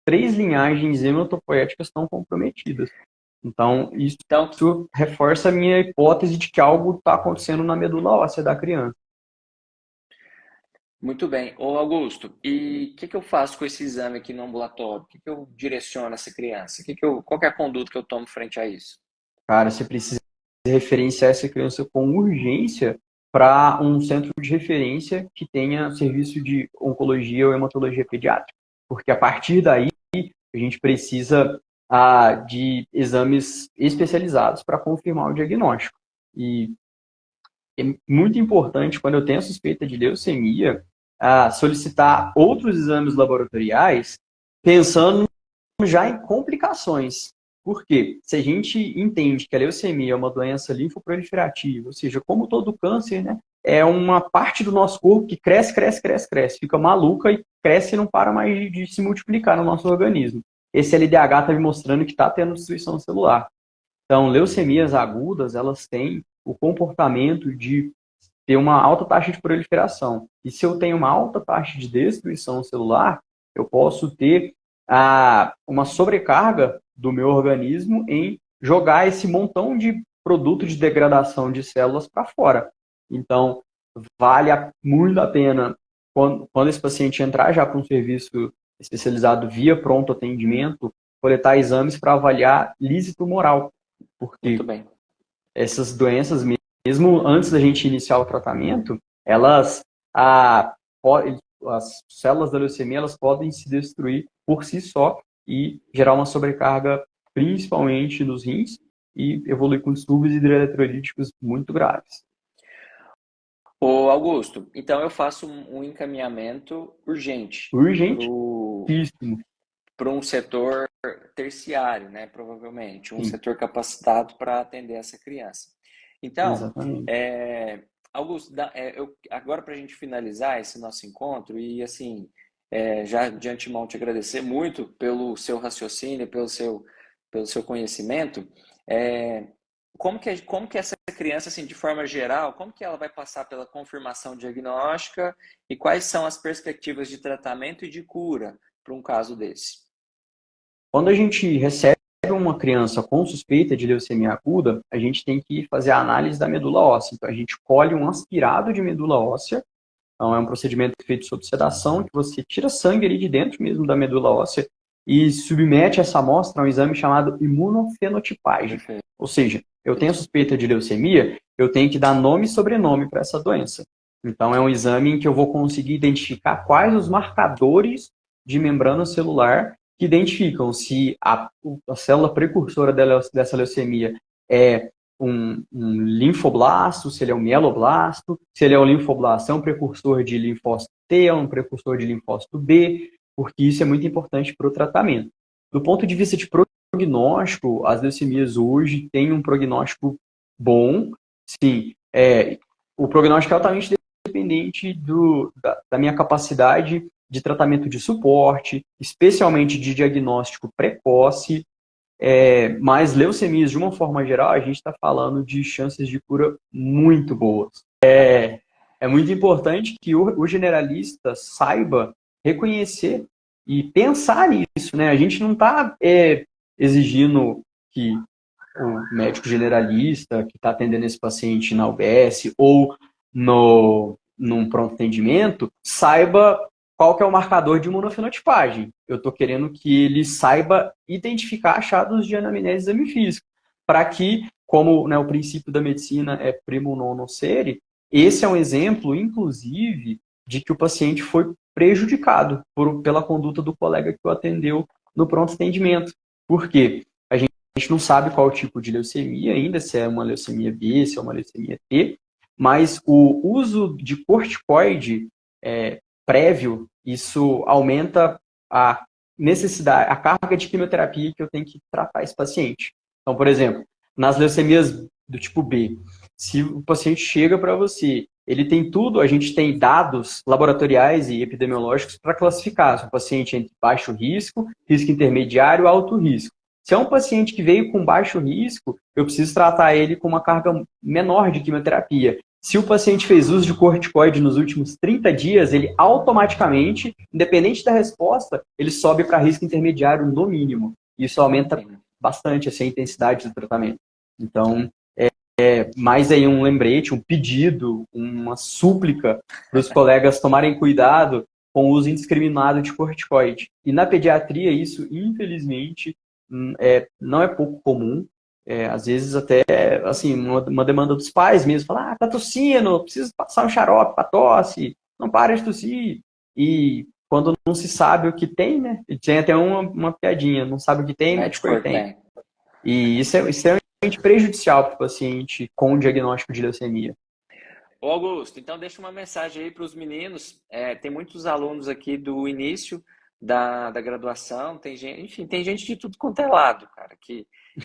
três linhagens hematopoéticas estão comprometidas. Então, isso reforça a minha hipótese de que algo está acontecendo na medula óssea da criança. Muito bem. Ô Augusto, e o que eu faço com esse exame aqui no ambulatório? O que eu direciono essa criança? Qual que é a conduta que eu tomo frente a isso? Cara, você precisa referenciar essa criança com urgência para um centro de referência que tenha serviço de oncologia ou hematologia pediátrica. Porque a partir daí, a gente precisa de exames especializados para confirmar o diagnóstico. E é muito importante, quando eu tenho a suspeita de leucemia, solicitar outros exames laboratoriais pensando já em complicações. Por quê? Se a gente entende que a leucemia é uma doença linfoproliferativa, ou seja, como todo câncer, né, é uma parte do nosso corpo que cresce, cresce, cresce, cresce, fica maluca e cresce e não para mais de se multiplicar no nosso organismo. Esse LDH está me mostrando que está tendo destruição celular. Então, leucemias agudas, elas têm o comportamento de ter uma alta taxa de proliferação. E se eu tenho uma alta taxa de destruição celular, eu posso ter uma sobrecarga do meu organismo em jogar esse montão de produto de degradação de células para fora. Então, vale muito a pena, quando esse paciente entrar já para um serviço especializado via pronto atendimento, coletar exames para avaliar lise tumoral. Muito Porque bem. essas doenças, mesmo antes da gente iniciar o tratamento, elas, as células da leucemia, elas podem se destruir por si só e gerar uma sobrecarga, principalmente nos rins, e evoluir com distúrbios hidroeletrolíticos muito graves. Ô Augusto, então eu faço um encaminhamento urgente Urgentíssimo. para um setor terciário, né? Provavelmente, um Sim, setor capacitado para atender essa criança. Então, exatamente. Augusto, agora para a gente finalizar esse nosso encontro e assim, já de antemão te agradecer muito pelo seu raciocínio, pelo seu conhecimento, como que essa criança, assim, de forma geral, como que ela vai passar pela confirmação diagnóstica e quais são as perspectivas de tratamento e de cura para um caso desse? Quando a gente recebe uma criança com suspeita de leucemia aguda, a gente tem que fazer a análise da medula óssea. Então, a gente colhe um aspirado de medula óssea. Então, é um procedimento feito sob sedação, que você tira sangue ali de dentro mesmo da medula óssea e submete essa amostra a um exame chamado imunofenotipagem. Perfeito. Ou seja, eu tenho suspeita de leucemia, eu tenho que dar nome e sobrenome para essa doença. Então, é um exame em que eu vou conseguir identificar quais os marcadores de membrana celular que identificam se a célula precursora dessa leucemia é um linfoblasto, se ele é um mieloblasto, se ele é um linfoblasto, é um precursor de linfócito T, é um precursor de linfócito B, porque isso é muito importante para o tratamento. Do ponto de vista de prognóstico, as leucemias hoje têm um prognóstico bom, sim. O prognóstico é altamente dependente da minha capacidade de tratamento de suporte, especialmente de diagnóstico precoce, mas leucemias, de uma forma geral, a gente está falando de chances de cura muito boas. É muito importante que o generalista saiba reconhecer e pensar nisso, né? A gente não está exigindo que o médico generalista que está atendendo esse paciente na UBS ou num pronto atendimento saiba qual que é o marcador de imunofenotipagem. Eu estou querendo que ele saiba identificar achados de anamnese e exame físico, para que, como, né, o princípio da medicina é primo non nocere, esse é um exemplo, inclusive, de que o paciente foi prejudicado pela conduta do colega que o atendeu no pronto atendimento. Por quê? A gente não sabe qual tipo de leucemia ainda, se é uma leucemia B, se é uma leucemia T, mas o uso de corticoide prévio, isso aumenta a necessidade, a carga de quimioterapia que eu tenho que tratar esse paciente. Então, por exemplo, nas leucemias do tipo B, se o paciente chega para você, ele tem tudo, a gente tem dados laboratoriais e epidemiológicos para classificar se o paciente é entre baixo risco, risco intermediário, alto risco. Se é um paciente que veio com baixo risco, eu preciso tratar ele com uma carga menor de quimioterapia. Se o paciente fez uso de corticoide nos últimos 30 dias, ele automaticamente, independente da resposta, ele sobe para risco intermediário no mínimo. Isso aumenta bastante assim, a intensidade do tratamento. Então, mais aí um lembrete, um pedido, uma súplica para os colegas tomarem cuidado com o uso indiscriminado de corticoide. E na pediatria, isso, infelizmente, não é pouco comum. Às vezes até, assim, uma demanda dos pais mesmo, falar, tá tossindo, preciso passar um xarope para tosse, não para de tossir. E quando não se sabe o que tem, né? Tem até uma piadinha, não sabe o que tem, mete cor tem. E isso é extremamente prejudicial para o paciente com diagnóstico de leucemia. Ô Augusto, então deixa uma mensagem aí para os meninos. Tem muitos alunos aqui do início da graduação, tem gente, enfim, tem gente de tudo quanto é lado, cara.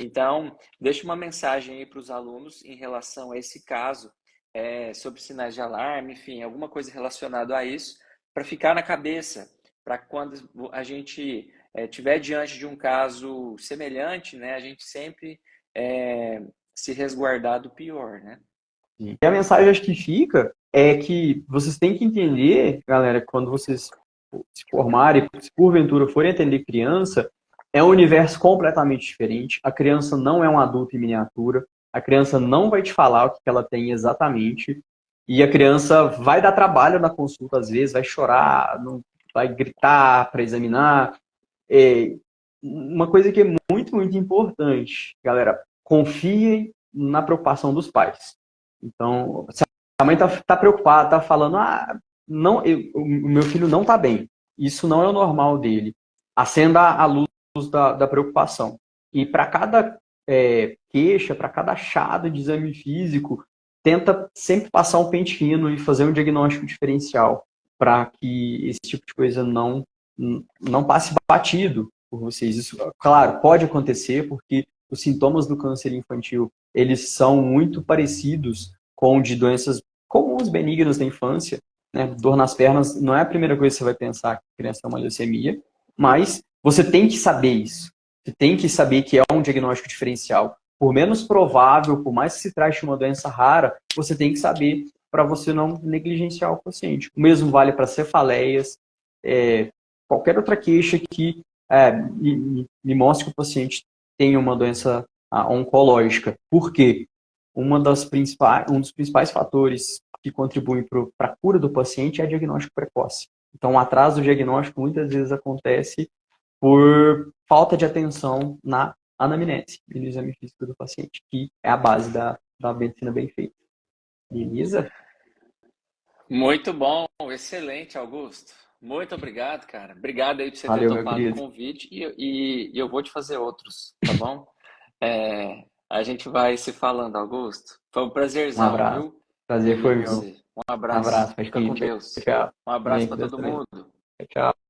Então, deixa uma mensagem aí para os alunos em relação a esse caso, sobre sinais de alarme, enfim, alguma coisa relacionada a isso, para ficar na cabeça, para quando a gente tiver diante de um caso semelhante, né, a gente sempre se resguardar do pior, né? E a mensagem acho que fica é que vocês têm que entender, galera, que quando vocês se formarem, se porventura forem atender criança, é um universo completamente diferente. A criança não é um adulto em miniatura. A criança não vai te falar o que ela tem exatamente. E a criança vai dar trabalho na consulta, às vezes, vai chorar, não vai gritar para examinar. Uma coisa que é muito, muito importante, galera, confiem na preocupação dos pais. Então, se a mãe tá preocupada, tá falando, não, o meu filho não tá bem. Isso não é o normal dele. Acenda a luz da preocupação. E para cada queixa, para cada achado de exame físico, tenta sempre passar um pente fino e fazer um diagnóstico diferencial para que esse tipo de coisa não passe batido por vocês. Isso, claro, pode acontecer porque os sintomas do câncer infantil eles são muito parecidos com de doenças comuns benignas da infância, né? Dor nas pernas não é a primeira coisa que você vai pensar que a criança tem uma leucemia, mas você tem que saber isso. Você tem que saber que é um diagnóstico diferencial. Por menos provável, por mais que se trate de uma doença rara, você tem que saber para você não negligenciar o paciente. O mesmo vale para cefaleias, qualquer outra queixa que me mostre que o paciente tem uma doença oncológica. Por quê? Um dos principais fatores que contribuem para a cura do paciente é o diagnóstico precoce. Então, o atraso do diagnóstico muitas vezes acontece por falta de atenção na anamnese e no exame físico do paciente, que é a base da medicina bem feita. Beleza? Muito bom, excelente, Augusto. Muito obrigado, cara. Obrigado aí por você ter Valeu, meu topado o querido. convite e eu vou te fazer outros, tá bom? A gente vai se falando, Augusto. Foi um Um prazerzão, abraço. viu? Prazer Rever foi meu. você. Um Um abraço. abraço, Fica com Pasquim. Tchau, Deus. tchau. Um abraço Amém, com para Deus todo também. mundo. Tchau, tchau.